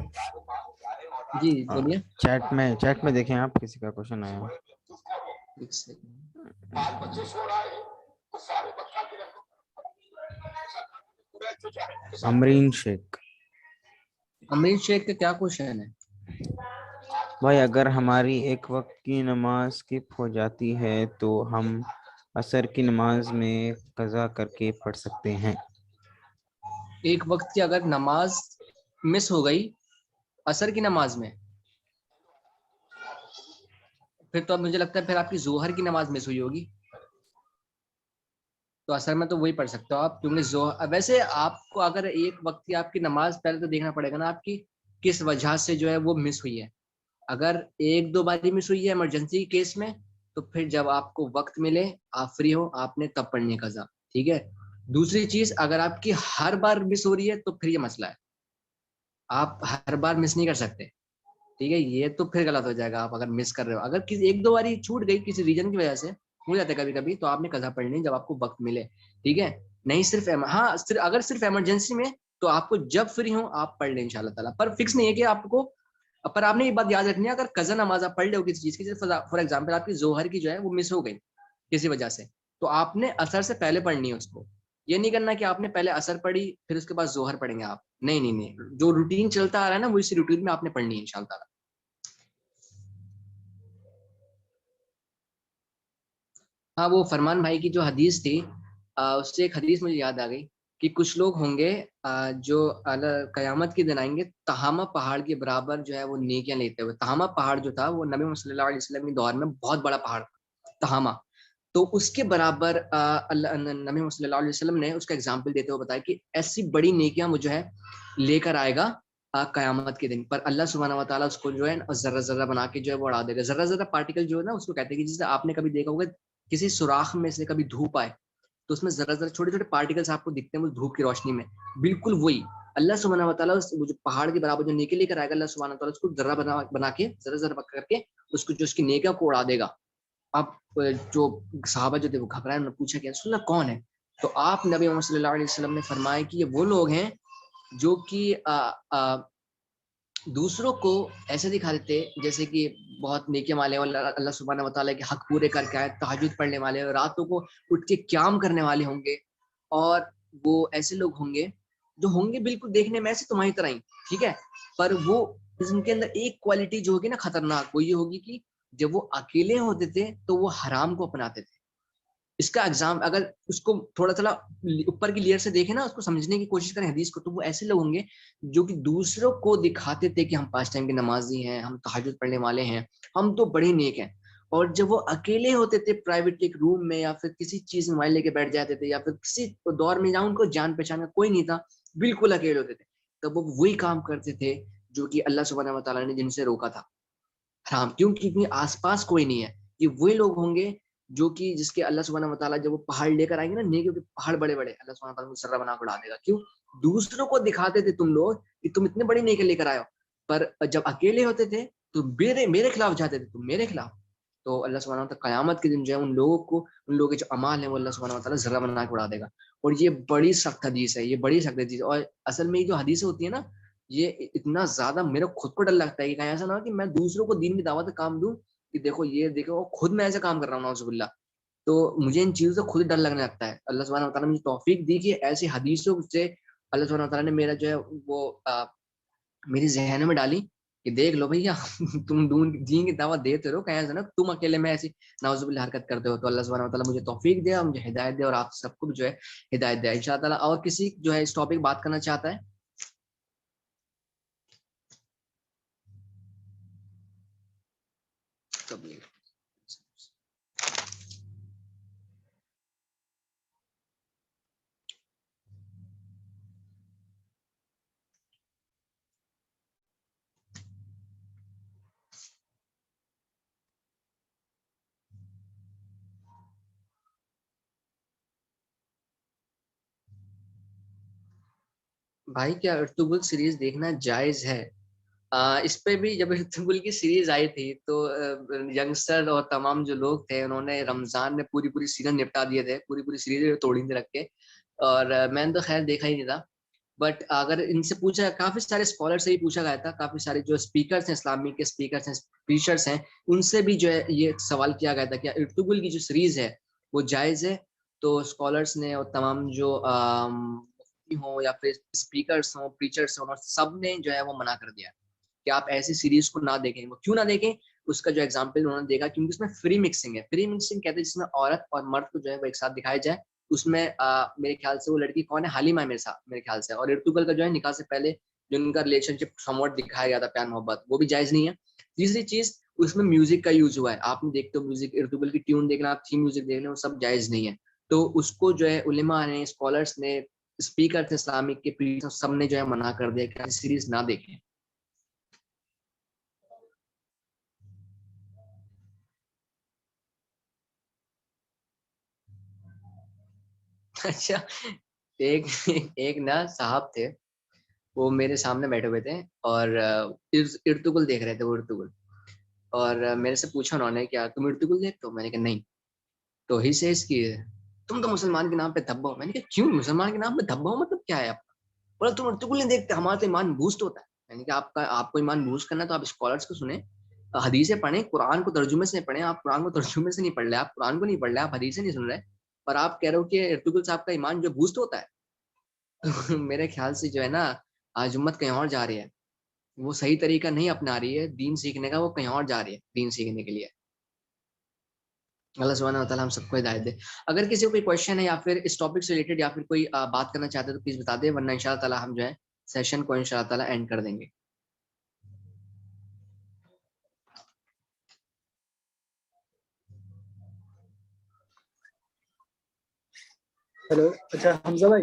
जी जी बोलिए। चैट में देखें आप, किसी का क्वेश्चन आया है। एक सेकंड। अमरीन शेख। अमरीन शेख का क्या क्वेश्चन है? भाई अगर हमारी एक वक्त की नमाज स्किप हो जाती है तो हम असर की नमाज में कज़ा करके पढ़ सकते हैं। एक वक्त की अगर नमाज मिस हो गई असर की नमाज में, फिर तो अब मुझे लगता है फिर आपकी जोहर की नमाज मिस हुई होगी, तो असर में तो वही पढ़ सकते हो आप, क्योंकि जोहर वैसे आपको अगर एक वक्त की आपकी नमाज पहले तो देखना पड़ेगा ना आपकी किस वजह से जो है वो मिस हुई है। अगर एक दो बारी मिस हुई है इमरजेंसी केस में, तो फिर जब आपको वक्त मिले, आप फ्री हो, आपने तब पढ़ने का कज़ा। ठीक है। दूसरी चीज, अगर आपकी हर बार मिस हो रही है तो फिर ये मसला है, आप हर बार मिस नहीं कर सकते। ठीक है, ये तो फिर गलत हो जाएगा आप अगर मिस कर रहे हो। अगर किसी एक दो बारी छूट गई किसी रीजन की वजह से, हो जाता है कभी कभी, तो आपने कज़ा पढ़नी जब आपको वक्त मिले। ठीक है। नहीं सिर्फ हाँ सिर्फ अगर सिर्फ इमरजेंसी में, तो आपको जब फ्री हो आप पढ़ लें इंशाल्लाह ताला, पर फिक्स नहीं है कि आपको। पर आपने ये बात याद रखनी है, अगर कज़ा नमाज आप पढ़ लो किसी चीज की, फॉर एग्जाम्पल आपकी जोहर की जो है वो मिस हो गई किसी वजह से, तो आपने असर से पहले पढ़नी है उसको। ये नहीं करना कि आपने पहले असर पढ़ी फिर उसके बाद जोहर पढ़ेंगे आप, नहीं नहीं नहीं, जो रूटीन चलता आ रहा है ना वो इसी रूटीन में आपने पढ़नी है इंशाल्लाह। हाँ, वो फरमान भाई की जो हदीस थी, उससे एक हदीस मुझे याद आ गई कि कुछ लोग होंगे जो कयामत के दिन आएंगे तहामा पहाड़ के बराबर जो है वो नेकियां लेते हुए। तहामा पहाड़ जो था वो नबी मोहम्मद सल्लल्लाहु अलैहि वसल्लम के दौर में बहुत बड़ा पहाड़ था, तहामा। तो उसके बराबर नबी मोहम्मद सल्लल्लाहु अलैहि वसल्लम ने उसका एग्जाम्पल देते हुए बताया कि ऐसी बड़ी नेकियां वो जो है लेकर आएगा कयामत के दिन पर। अल्लाह सुब्हानहू व तआला उसको जो है जर्रा जर्रा बना के जो है वो उड़ा देगा। जर्रा जर्रा पार्टिकल जो है ना उसको कहते हैं कि जैसे आपने कभी देखा होगा किसी सुराख में से कभी धूप आए, तो उसमें जरा जरा छोटे छोटे पार्टिकल्स आपको दिखते हैं वो धूप की रोशनी में। बिल्कुल वही अल्लाह सुब्हानहू व तआला वो जो पहाड़ के बराबर जो नेकी लेकर आएगा, अल्लाह सुब्हानहू व तआला उसको जर्रा बना बना के जरा जरा करके उसको जो उसकी नेकियां को उड़ा देगा। अब जो सहाबा जो थे वो घबराए, उन्होंने पूछा कि रसूल अल्लाह कौन है? तो आप नबी मोहम्मद सल्लल्लाहु अलैहि वसल्लम ने फरमाया कि ये वो लोग हैं जो कि दूसरों को ऐसे दिखा देते जैसे कि बहुत नेकियां वाले और अल्लाह सुब्हानहू व तआला के हक पूरे करके आए, तहज्जुद पढ़ने वाले और रातों को उठ के क्याम करने वाले होंगे। और वो ऐसे लोग होंगे जो होंगे बिल्कुल देखने में ऐसे तुम्हारी तरह ही, ठीक है, पर वो उनके अंदर एक क्वालिटी जो होगी ना खतरनाक, वो ये होगी कि जब वो अकेले होते थे तो वो हराम को अपनाते थे। इसका एग्जाम अगर उसको थोड़ा थोड़ा ऊपर की लेयर से देखें ना, उसको समझने की कोशिश करें हदीस को, तो वो ऐसे लोग होंगे जो कि दूसरों को दिखाते थे कि हम 5 टाइम के नमाजी हैं, हम तहज्जुद पढ़ने वाले हैं, हम तो बड़े नेक हैं। और जब वो अकेले होते थे प्राइवेट एक रूम में या फिर किसी चीज में मोबाइल लेके बैठ जाते थे या फिर किसी दौर में जहाँ उनको जान पहचान का कोई नहीं था, बिल्कुल अकेले होते थे, तब वो वही काम करते थे जो कि अल्लाह सुब्हानहू व तआला ने जिनसे रोका था, हराम। क्यों? क्योंकि आसपास कोई नहीं है। ये वही लोग होंगे जो कि जिसके अल्लाह सुब्हानहू व तआला जब वो पहाड़ लेकर आएंगे ना, नेकियों के पहाड़ बड़े बड़े, अल्लाह सुब्हानहू व तआला मुसर्रा बना के उड़ा देगा। क्यों? दूसरों को दिखाते थे तुम लोग कि तुम इतने बड़ी नेकी लेकर आए हो, पर जब अकेले होते थे तो मेरे मेरे खिलाफ जाते थे, तुम मेरे खिलाफ। तो अल्लाह सुब्हानहू व तआला कयामत के दिन जो है उन लोगों को, उन लोगों के जो अमाल है वो अल्लाह सुब्हानहू व तआला जर्रा बना के उड़ा देगा। और ये बड़ी सख्त हदीस है, ये बड़ी सख्त हदीस है। और असल में ये जो हदीसें होती है ना, ये इतना ज्यादा मेरे खुद को डर लगता है कि कहीं ऐसा ना हो कि मैं दूसरों को दीन की दावत का काम दूं कि देखो ये देखो, और खुद मैं ऐसे काम कर रहा हूँ नाउजुबिल्लाह। तो मुझे इन चीजों से खुद डर लगने लगता है। अल्लाह सुब्हानहू व तआला ने मुझे तौफीक दी कि ऐसी हदीसों से अल्लाह सुब्हानहू व तआला ने मेरा जो है वो मेरी जहन में डाली कि देख लो भैया तुम दीन की दावत देते रहो, कहीं ऐसा ना तुम अकेले में ऐसी नाउजुबिल्लाह हरकत करते हो। तो अल्लाह सुब्हानहू व तआला मुझे तौफीक दे और मुझे हिदायत दे और आप सबको भी जो है हिदायत दे इंशाअल्लाह ताला। और किसी जो है इस टॉपिक बात करना चाहता है? कभी भाई क्या अर्तुगरुल सीरीज देखना जायज है? इस पे भी जब अर्तुगरुल की सीरीज आई थी तो यंगस्टर और तमाम जो लोग थे उन्होंने रमजान में पूरी पूरी सीजन निपटा दिए थे, पूरी पूरी सीरीज तोड़ी थी रख के। और मैंने तो खैर देखा ही नहीं था। बट अगर इनसे पूछा, काफी सारे स्कॉलर से ही पूछा गया था, काफी सारे जो स्पीकर्स हैं, इस्लामिक के स्पीकर्स हैं, स्पीचर्स हैं, उनसे भी जो है ये सवाल किया गया था कि अर्तुगरुल की जो सीरीज है वो जायज है। तो स्कॉलर्स ने और तमाम जो हो या फिर स्पीकर्स हो, प्रीचर्स हो, सब ने जो है वो मना कर दिया कि आप ऐसी सीरीज को ना देखें। वो क्यों ना देखें, उसका जो एग्जाम्पल उन्होंने देखा, क्योंकि उसमें फ्री मिक्सिंग है। फ्री मिक्सिंग कहते हैं जिसमें औरत और मर्द को जो है वो एक साथ दिखाया जाए। उसमें मेरे ख्याल से वो लड़की कौन है, हालिमा है मेरे साथ, मेरे ख्याल से। और इर्तुगल का जो है निकाह से पहले जो उनका रिलेशनशिप समवट दिखाया गया था, प्यार मोहब्बत, वो भी जायज नहीं है। तीसरी चीज, उसमें म्यूजिक का यूज हुआ है। आपने देखते हो म्यूजिक, इर्तुगल की ट्यून देखना, आप थीम म्यूजिक देखना, वो सब जायज नहीं है। तो उसको जो है उलेमा ने, स्कॉलर्स ने, स्पीकर थे इस्लामिक के, प्रीचर, सब ने जो है मना कर दिया कि सीरीज ना देखें। अच्छा, एक एक ना साहब थे, वो मेरे सामने बैठे हुए थे और इर्तुगुल देख रहे थे, वो इर्तुगुल। और मेरे से पूछा उन्होंने, क्या तुम इर्तुगुल देखते हो? मैंने कहा नहीं। तो ही सेज कि तुम तो मुसलमान के नाम पे धब्बा हो। मैंने कहा क्यों, मुसलमान के नाम पे धब्बा हो मतलब क्या है आपका? बोला तुम इर्तुगुल नहीं देखते, हमारा तो ईमान बूस्ट होता है। मैंने कहा आपका, आपको ईमान बूस्ट करना है तो आप स्कॉलर्स को सुने, हदीसें पढ़ें, कुरान को तर्जुमे से पढ़ें। आप कुरान को तर्जुमे से नहीं पढ़ रहे, आप कुरान को नहीं पढ़ रहे, आप हदीसें नहीं सुन रहे, पर आप कह रहे हो कि इर्तुगुल साहब का ईमान जो बूस्ट होता है। तो मेरे ख्याल से जो है ना, आज उम्मत कहीं और जा रही है। वो सही तरीका नहीं अपना रही है दीन सीखने का, वो कहीं और जा रही है दीन सीखने के लिए। अल्लाह सुब्हानहू व तआला हम सबको हिदायत दे। अगर किसी को कोई क्वेश्चन है या फिर इस टॉपिक से रिलेटेड या फिर कोई बात करना चाहते हैं तो प्लीज बता दे, वरना इंशाल्लाह ताला हम जो है सेशन को इंशाल्लाह ताला एंड कर देंगे। हेलो, अच्छा हमजा भाई।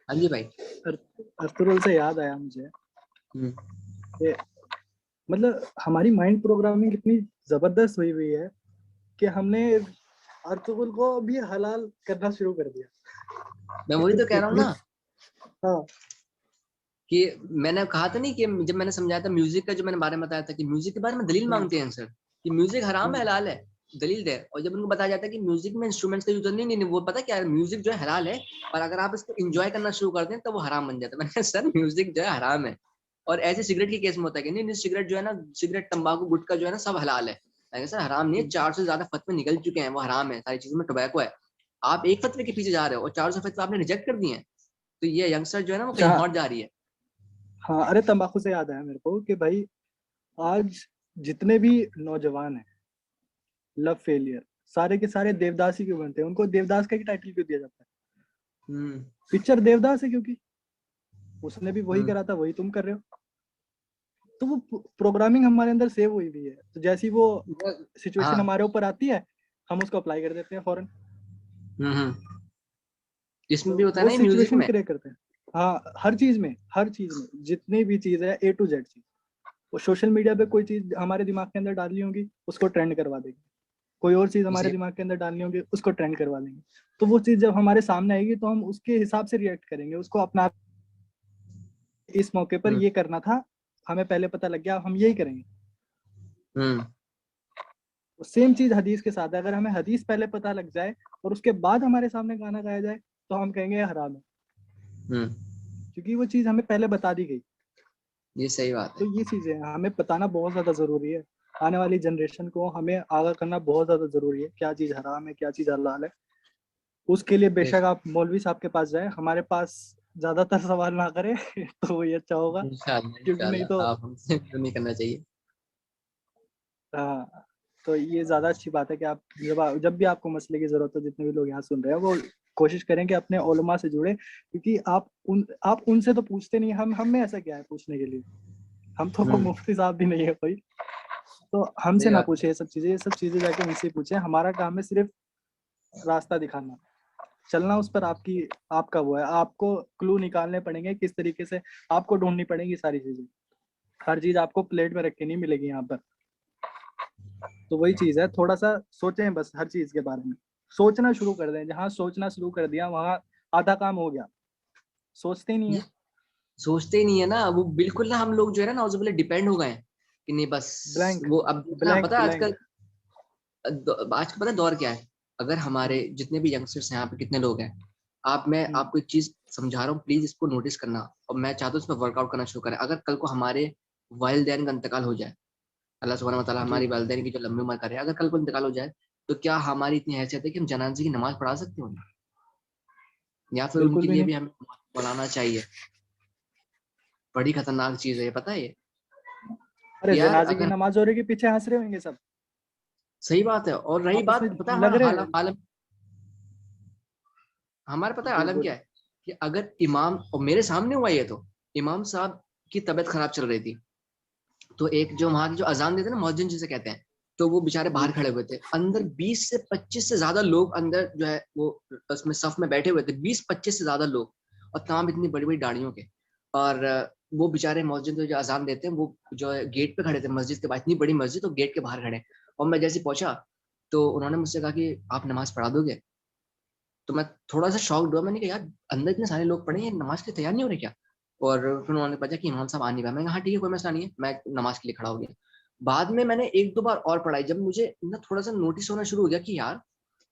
हाँ जी भाई। अर्तुगरुल से याद आया मुझे हम्म। कि मतलब हमारी माइंड प्रोग्रामिंग इतनी जबरदस्त हुई हुई है कि हमने अर्तुगरुल को भी हलाल करना शुरू कर दिया। मैं वही तो कह रहा हूँ इतनी, ना, हाँ कि मैंने कहा था नहीं कि जब मैंने समझाया था म्यूजिक का, जो मैंने बारे में बताया था कि म्यूजिक के बारे में दलील मांगते हैं आंसर कि म्यूजिक हराम है हलाल है, दलील दे। और जब उनको बताया जाता है कि म्यूजिक में इंस्ट्रूमेंट्स का यूज नहीं, नहीं नहीं, वो पता क्या है, म्यूजिक जो है हलाल है, और अगर आप इसको एंजॉय करना शुरू कर दें तो वो हराम बन जाता है। मैंने कहा सर म्यूजिक जो है हराम है। और ऐसे सिगरेट के केस में होता है कि नहीं नहीं, सिगरेट जो है ना, सिगरेट, तंबाकू, गुटखा जो है ना, सब हलाल है। मैंने कहा सर हराम नहीं है, 400 से ज्यादा फतवे निकल चुके हैं, वो हराम है, सारी चीजों में टोबैको है। आप एक फतवे के पीछे जा रहे हो और 400 फतवे आपने रिजेक्ट कर दिए हैं। तो ये यंगस्टर जो है ना वो कहीं अच्छा, और जा रही है। हाँ अरे तंबाकू से याद आया मेरे को कि भाई आज जितने भी नौजवान हैं लव फेलियर, सारे के सारे देवदास ही क्यों बनते हैं? उनको देवदास का ही टाइटल क्यों दिया जाता है? हम्म। पिक्चर देवदास है क्योंकि उसने भी वही हम्म। करा था, वही तुम कर रहे हो। तो वो प्रोग्रामिंग हमारे अंदर सेव हुई हुई है, तो जैसी वो सिचुएशन हाँ। हमारे ऊपर आती है हम उसको अप्लाई कर देते हैं फौरन। हम्म। इसमें तो भी होता है वो ना म्यूजिक सिचुएशन में। क्रिएट करते हैं। हाँ, हर चीज में जितनी भी चीज है, ए टू जेड चीज, वो सोशल मीडिया पे कोई चीज हमारे दिमाग के अंदर डालनी होगी उसको ट्रेंड करवा देगी, कोई और चीज हमारे इसे दिमाग के अंदर डालनी होगी उसको ट्रेंड करवा देंगे। तो वो चीज जब हमारे सामने आएगी तो हम उसके हिसाब से रिएक्ट करेंगे, उसको अपना, इस मौके पर हम्म। ये करना था, हमें पहले पता लग गया, हम यही करेंगे। हम्म। सेम चीज हदीस के साथ है, अगर हमें हदीस पहले पता लग जाए और उसके बाद हमारे सामने गाना गाया जाए तो हम कहेंगे ये हराम है, हम्म। क्योंकि वो चीज हमें पहले बता दी गई। ये सही बात तो है। ये चीजें हमें बताना बहुत ज्यादा जरूरी है, आने वाली जनरेशन को हमें आगाह करना बहुत ज्यादा जरूरी है, क्या चीज हराम है क्या चीज हलाल है। उसके लिए बेशक आप मौलवी साहब के पास जाए, हमारे पास ज्यादातर सवाल ना करें तो ये अच्छा होगा, इंशाल्लाह क्योंकि नहीं तो इंशाल्लाह, आप हमसे क्यों नहीं करना चाहिए। हाँ, तो ये ज्यादा अच्छी बात है कि आप जब भी आपको मसले की जरूरत हो, जितने भी लोग यहाँ सुन रहे हैं वो कोशिश करें कि अपने उलमा से जुड़े, क्योंकि आप उनसे तो पूछते नहीं, हम में ऐसा क्या है पूछने के लिए? हम तो हम्म। मुफ्ती साहब भी नहीं है कोई, तो हमसे सही ना बात है। पूछे ये सब चीजें जाके उनसे पूछे। हमारा काम है सिर्फ रास्ता दिखाना, चलना उस पर आपका वो है, आपको क्लू निकालने पड़ेंगे किस तरीके से, आपको ढूंढनी पड़ेगी सारी चीजें, हर चीज आपको प्लेट में रख के नहीं मिलेगी यहाँ पर। तो वही चीज है, थोड़ा सा सोचें बस हर चीज के बारे में, सोचना शुरू कर दें, जहाँ सोचना शुरू कर दिया वहां आधा काम हो गया। सोचते ही नहीं ये है। सोचते ही नहीं है ना वो, बिल्कुल ना, हम लोग जो है ना नाउजुबिल्लाह डिपेंड हो गए हैं कि नहीं बस ब्लैंक वो। अब देखना ब्लैंक पता है ब्लैंक। आजकल, आज का पता है दौर क्या है? अगर हमारे जितने भी यंगस्टर्स हैं यहाँ पे, कितने लोग हैं, मैं आपको एक चीज समझा रहा हूँ, प्लीज इसको नोटिस करना, और मैं चाहता हूँ इस पर वर्कआउट करना शुरू करें। अगर कल को हमारे वालिदैन का इंतकाल हो जाए, अल्लाह सुब्हानहू व तआला जी, हमारी वालिदैन की जो लंबी उम्र करे, अगर कल को इंतकाल हो जाए, तो क्या हमारी इतनी हैसियत है कि हम जनाजे की नमाज पढ़ा सकते हो? या फिर बिल्कुल उनके भी लिए नहीं। भी हमें बुलाना चाहिए। बड़ी खतरनाक चीज है ये, पता है ये अरे यार। जनाजे की अगर नमाज हो रही के पीछे हंस रहे होंगे सब, सही बात है, और रही आपस बात, में पता है लग हमारा रहे हाल हैं। आलम, हमारा पता है जी आलम क्या बोलिए। है कि अगर इमाम, और मेरे सामने हुआ ये, तो इमाम साहब की तबीयत खराब चल रही थी, तो एक जो वहां की जो अजान देते हैं ना, मुअज्जिन जिसे कहते हैं, तो वो बेचारे जी बाहर खड़े हुए थे, अंदर 20 से 25 से ज्यादा लोग अंदर जो है वो उसमें सफ में बैठे हुए थे, 20-25 से ज्यादा लोग, और तमाम इतनी बड़ी बड़ी दाढ़ियों के। और वो बेचारे मुअज्जिन जो अजान देते हैं, वो जो है गेट पे खड़े थे मस्जिद के बाहर, इतनी बड़ी मस्जिद, तो गेट के बाहर खड़े। और मैं जैसे पहुंचा तो उन्होंने मुझसे कहा कि आप नमाज पढ़ा दोगे। तो मैं थोड़ा सा शॉक हुआ, मैंने कहा यार अंदर इतने सारे लोग पढ़े हैं, नमाज के लिए तैयार नहीं हो रहे क्या। और फिर उन्होंने पूछा कि इमाम साहब आ नहीं पाए। मैंने कहा हाँ ठीक है, कोई मसला नहीं है, मैं नमाज के लिए खड़ा हो गया। बाद में मैंने एक दो बार और पढ़ाई, जब मुझे ना थोड़ा सा नोटिस होना शुरू हो गया कि यार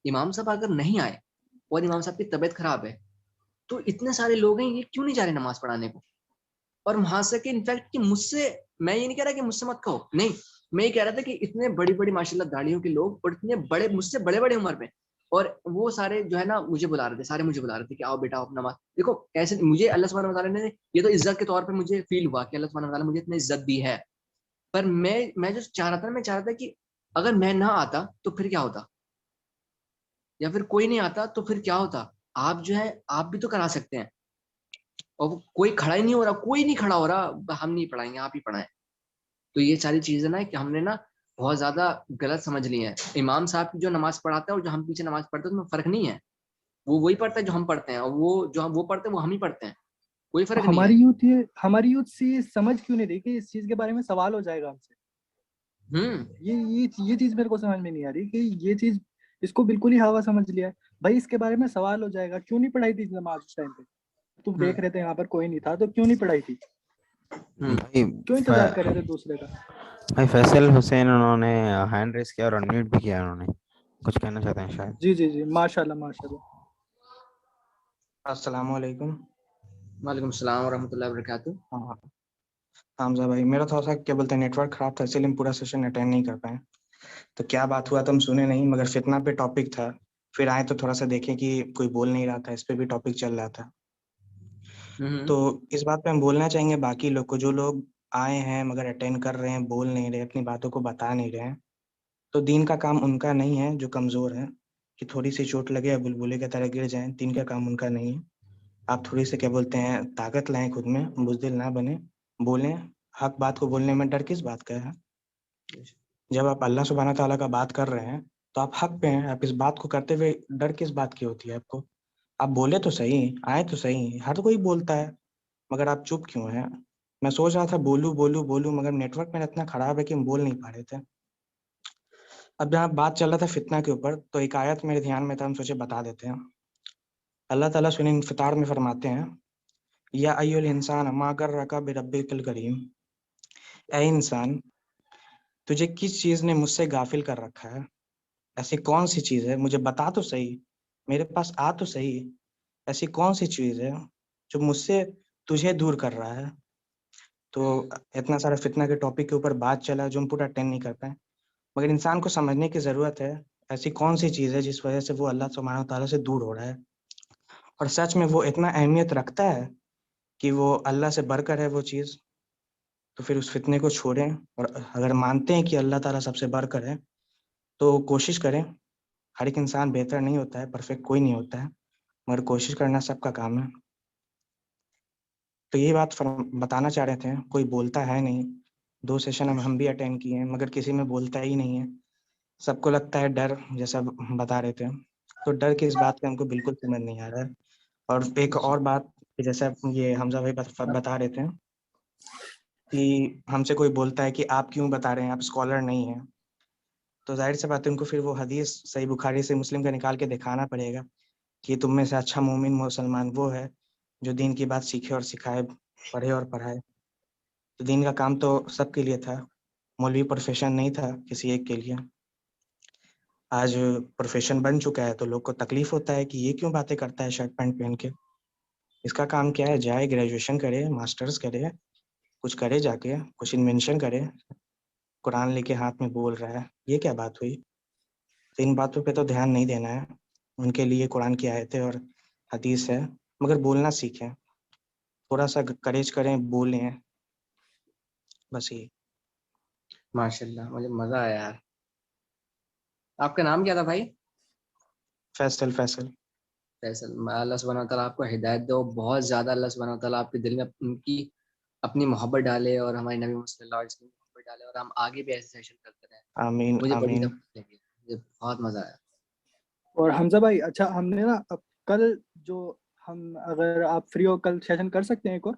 इमाम साहब अगर नहीं आए और इमाम साहब की तबीयत खराब है, तो इतने सारे लोग हैं, ये क्यों नहीं जा रहे नमाज पढ़ाने को। और वहां से कि इनफैक्ट कि मुझसे, मैं ये नहीं कह रहा कि मुझसे मत कहो, नहीं, मैं ये कह रहा था कि इतने बड़ी बड़ी माशाल्लाह दाढ़ियों के लोग, और इतने बड़े, मुझसे बड़े बड़े उम्र में, और वो सारे जो है ना मुझे बुला रहे थे, सारे मुझे बुला रहे थे कि आओ बेटा आप नमाज देखो। ऐसे मुझे अल्लाह सुब्हानहू व तआला ने ये तो इज्जत के तौर पे मुझे फील हुआ कि अल्लाह सुब्हानहू व तआला मुझे इतनी इज्जत दी है। पर मैं जो चाह रहा था ना, मैं चाह रहा था कि अगर मैं ना आता तो फिर क्या होता, या फिर कोई नहीं आता तो फिर क्या होता। आप जो है आप भी तो करा सकते हैं, और वो कोई खड़ा ही नहीं हो रहा, कोई नहीं खड़ा हो रहा, हम नहीं पढ़ाएंगे आप ही पढ़ाएं। तो ये सारी चीजें ना कि हमने ना बहुत ज्यादा गलत समझ ली है। इमाम साहब की जो नमाज पढ़ाता है और जो हम पीछे नमाज पढ़ते हैं उसमें फर्क नहीं है। वो वही पढ़ता है जो हम पढ़ते हैं, और वो जो हम वो पढ़ते हैं वो हम ही पढ़ते हैं, कोई फर्क नहीं है। हमारी यूथ से ये समझ क्यों नहीं रही कि इस चीज के बारे में सवाल हो जाएगा हमसे। हम्म। ये चीज मेरे को समझ में नहीं आ रही कि ये चीज, इसको बिल्कुल ही हवा समझ लिया है। भाई इसके बारे में सवाल हो जाएगा, क्यों नहीं पढ़ाई थी नमाज उस टाइम पे। तुम देख हम्म। रहे थे यहाँ पर कोई नहीं था तो क्यों नहीं पढ़ाई थी, हम्म। भाई क्यों इंतजार कर रहे थे दूसरे का। भाई फैसल हुसैन उन्होंने हैंड रेस किया और अनम्यूट भी किया, उन्होंने कुछ कहना चाहते हैं शायद। जी जी जी, माशाल्लाह माशाल्लाह। अस्सलाम वालेकुम। वालेकुम सलाम वरहमतुल्लाहि वबरकातुहू। हाँ, हमजा भाई, मेरा थोड़ा सा क्या बोलते हैं नेटवर्क खराब था, इसलिए हम पूरा सेशन अटेंड नहीं कर पाए। तो क्या बात हुआ तो हम सुने नहीं, मगर फितना पे टॉपिक था। फिर आए तो थोड़ा सा देखें कि कोई बोल नहीं रहा था, इस पे भी टॉपिक चल रहा था। हम्म। तो इस बात पे हम बोलना चाहेंगे बाकी लोग को, जो लोग आए हैं मगर अटेंड कर रहे हैं, बोल नहीं रहे, अपनी बातों को बता नहीं रहे हैं। तो दीन का काम उनका नहीं है जो कमजोर है, कि थोड़ी सी चोट लगे या बुलबुले की तरह गिर जाएं। दीन का काम उनका नहीं है। आप थोड़ी सी क्या बोलते हैं ताकत लाएं खुद में, बुजदिल ना बने, बोलें। हक बात को बोलने में डर किस बात का है। जब आप अल्लाह सुब्हाना ताला का बात कर रहे हैं तो आप हक पे हैं। आप इस बात को करते हुए डर किस बात की होती है आपको। आप बोले तो सही, आए तो सही, हर कोई बोलता है, मगर आप चुप क्यों हैं। मैं सोच रहा था बोलूं बोलूं बोलूं, मगर नेटवर्क मेरा इतना खराब है कि हम बोल नहीं पा रहे थे। अब जहाँ बात चल रहा था फितना के ऊपर, तो एक आयत मेरे ध्यान में था, हम सोचे बता देते हैं। अल्लाह ताला सुने इंफितार में फरमाते हैं, या अय्युल इंसान मा गर्रका बिरब्बिकल करीम। ऐ इंसान, तुझे किस चीज ने मुझसे गाफिल कर रखा है। ऐसी कौन सी चीज है, मुझे बता तो सही, मेरे पास आ तो सही। ऐसी कौन सी चीज है जो मुझसे तुझे दूर कर रहा है। तो इतना सारा फितना के टॉपिक के ऊपर बात चला जो हम पूरा अटेंड नहीं कर पाए, मगर इंसान को समझने की जरूरत है ऐसी कौन सी चीज है जिस वजह से वो अल्लाह सुब्हानहू तआला से दूर हो रहा है। और सच में वो इतना अहमियत रखता है कि वो अल्लाह से बढ़कर है वो चीज। तो फिर उस फितने को छोड़ें, और अगर मानते हैं कि अल्लाह ताला सबसे बढ़कर है, तो कोशिश करें। हर एक इंसान बेहतर नहीं होता है, परफेक्ट कोई नहीं होता है, मगर कोशिश करना सबका काम है। तो ये बात बताना चाह रहे थे, कोई बोलता है नहीं। 2 सेशन हम भी अटेंड किए हैं, मगर किसी में बोलता ही नहीं है। सबको लगता है डर, जैसा बता रहे थे। तो डर की इस बात का हमको बिल्कुल समझ नहीं आ रहा है। और एक और बात कि जैसा ये हमजा भाई बता रहे थे कि हमसे कोई बोलता है कि आप क्यों बता रहे हैं, आप स्कॉलर नहीं हैं। तो जाहिर सी बात है उनको फिर वो हदीस सही बुखारी से मुस्लिम का निकाल के दिखाना पड़ेगा कि तुम में से अच्छा मोमिन मुसलमान वो है जो दीन की बात सीखे और सिखाए, पढ़े और पढ़ाए। तो दीन का काम तो सबके लिए था, मौलवी प्रोफेशन नहीं था किसी एक के लिए। आज प्रोफेशन बन चुका है तो लोग को तकलीफ होता है कि ये क्यों बातें करता है शर्ट पैंट पहन के। इसका काम क्या है, जाए ग्रेजुएशन करे, मास्टर्स करे, कुछ करे, जाके कुछ इन्वेंशन करे, कुरान लेके हाथ में बोल रहा है, ये क्या बात हुई। तो इन बातों पे तो ध्यान नहीं देना है। उनके लिए कुरान की आयतें और हदीस है, मगर बोलना सीखें। थोड़ा सा करेज करें, बोलें, बस ये। माशाल्लाह, मुझे मजा आया यार। आपका नाम क्या था भाई? फैसल फैसल। फैसल। अल्लाह सुब्हानहू व तआला आपको हिदायत दो, बहुत ज्यादा अल्लाह सुब्हानहू व तआला आपके दिल में उनकी अपनी मोहब्बत डाले और हमारे नबी मोहम्मद सल्लल्लाहु अलैहि वसल्लम की मोहब्बत डाले, और हम आगे भी ऐसे सेशन करते रहें। आमीन मुझे बड़ी आमीन। जबरदस्त लगी, मुझे बहुत मजा आया। और हमजा भाई, अच्छा हमने ना अब कल जो हम, अगर आप फ्री हो कल सेशन कर सकते हैं एक और।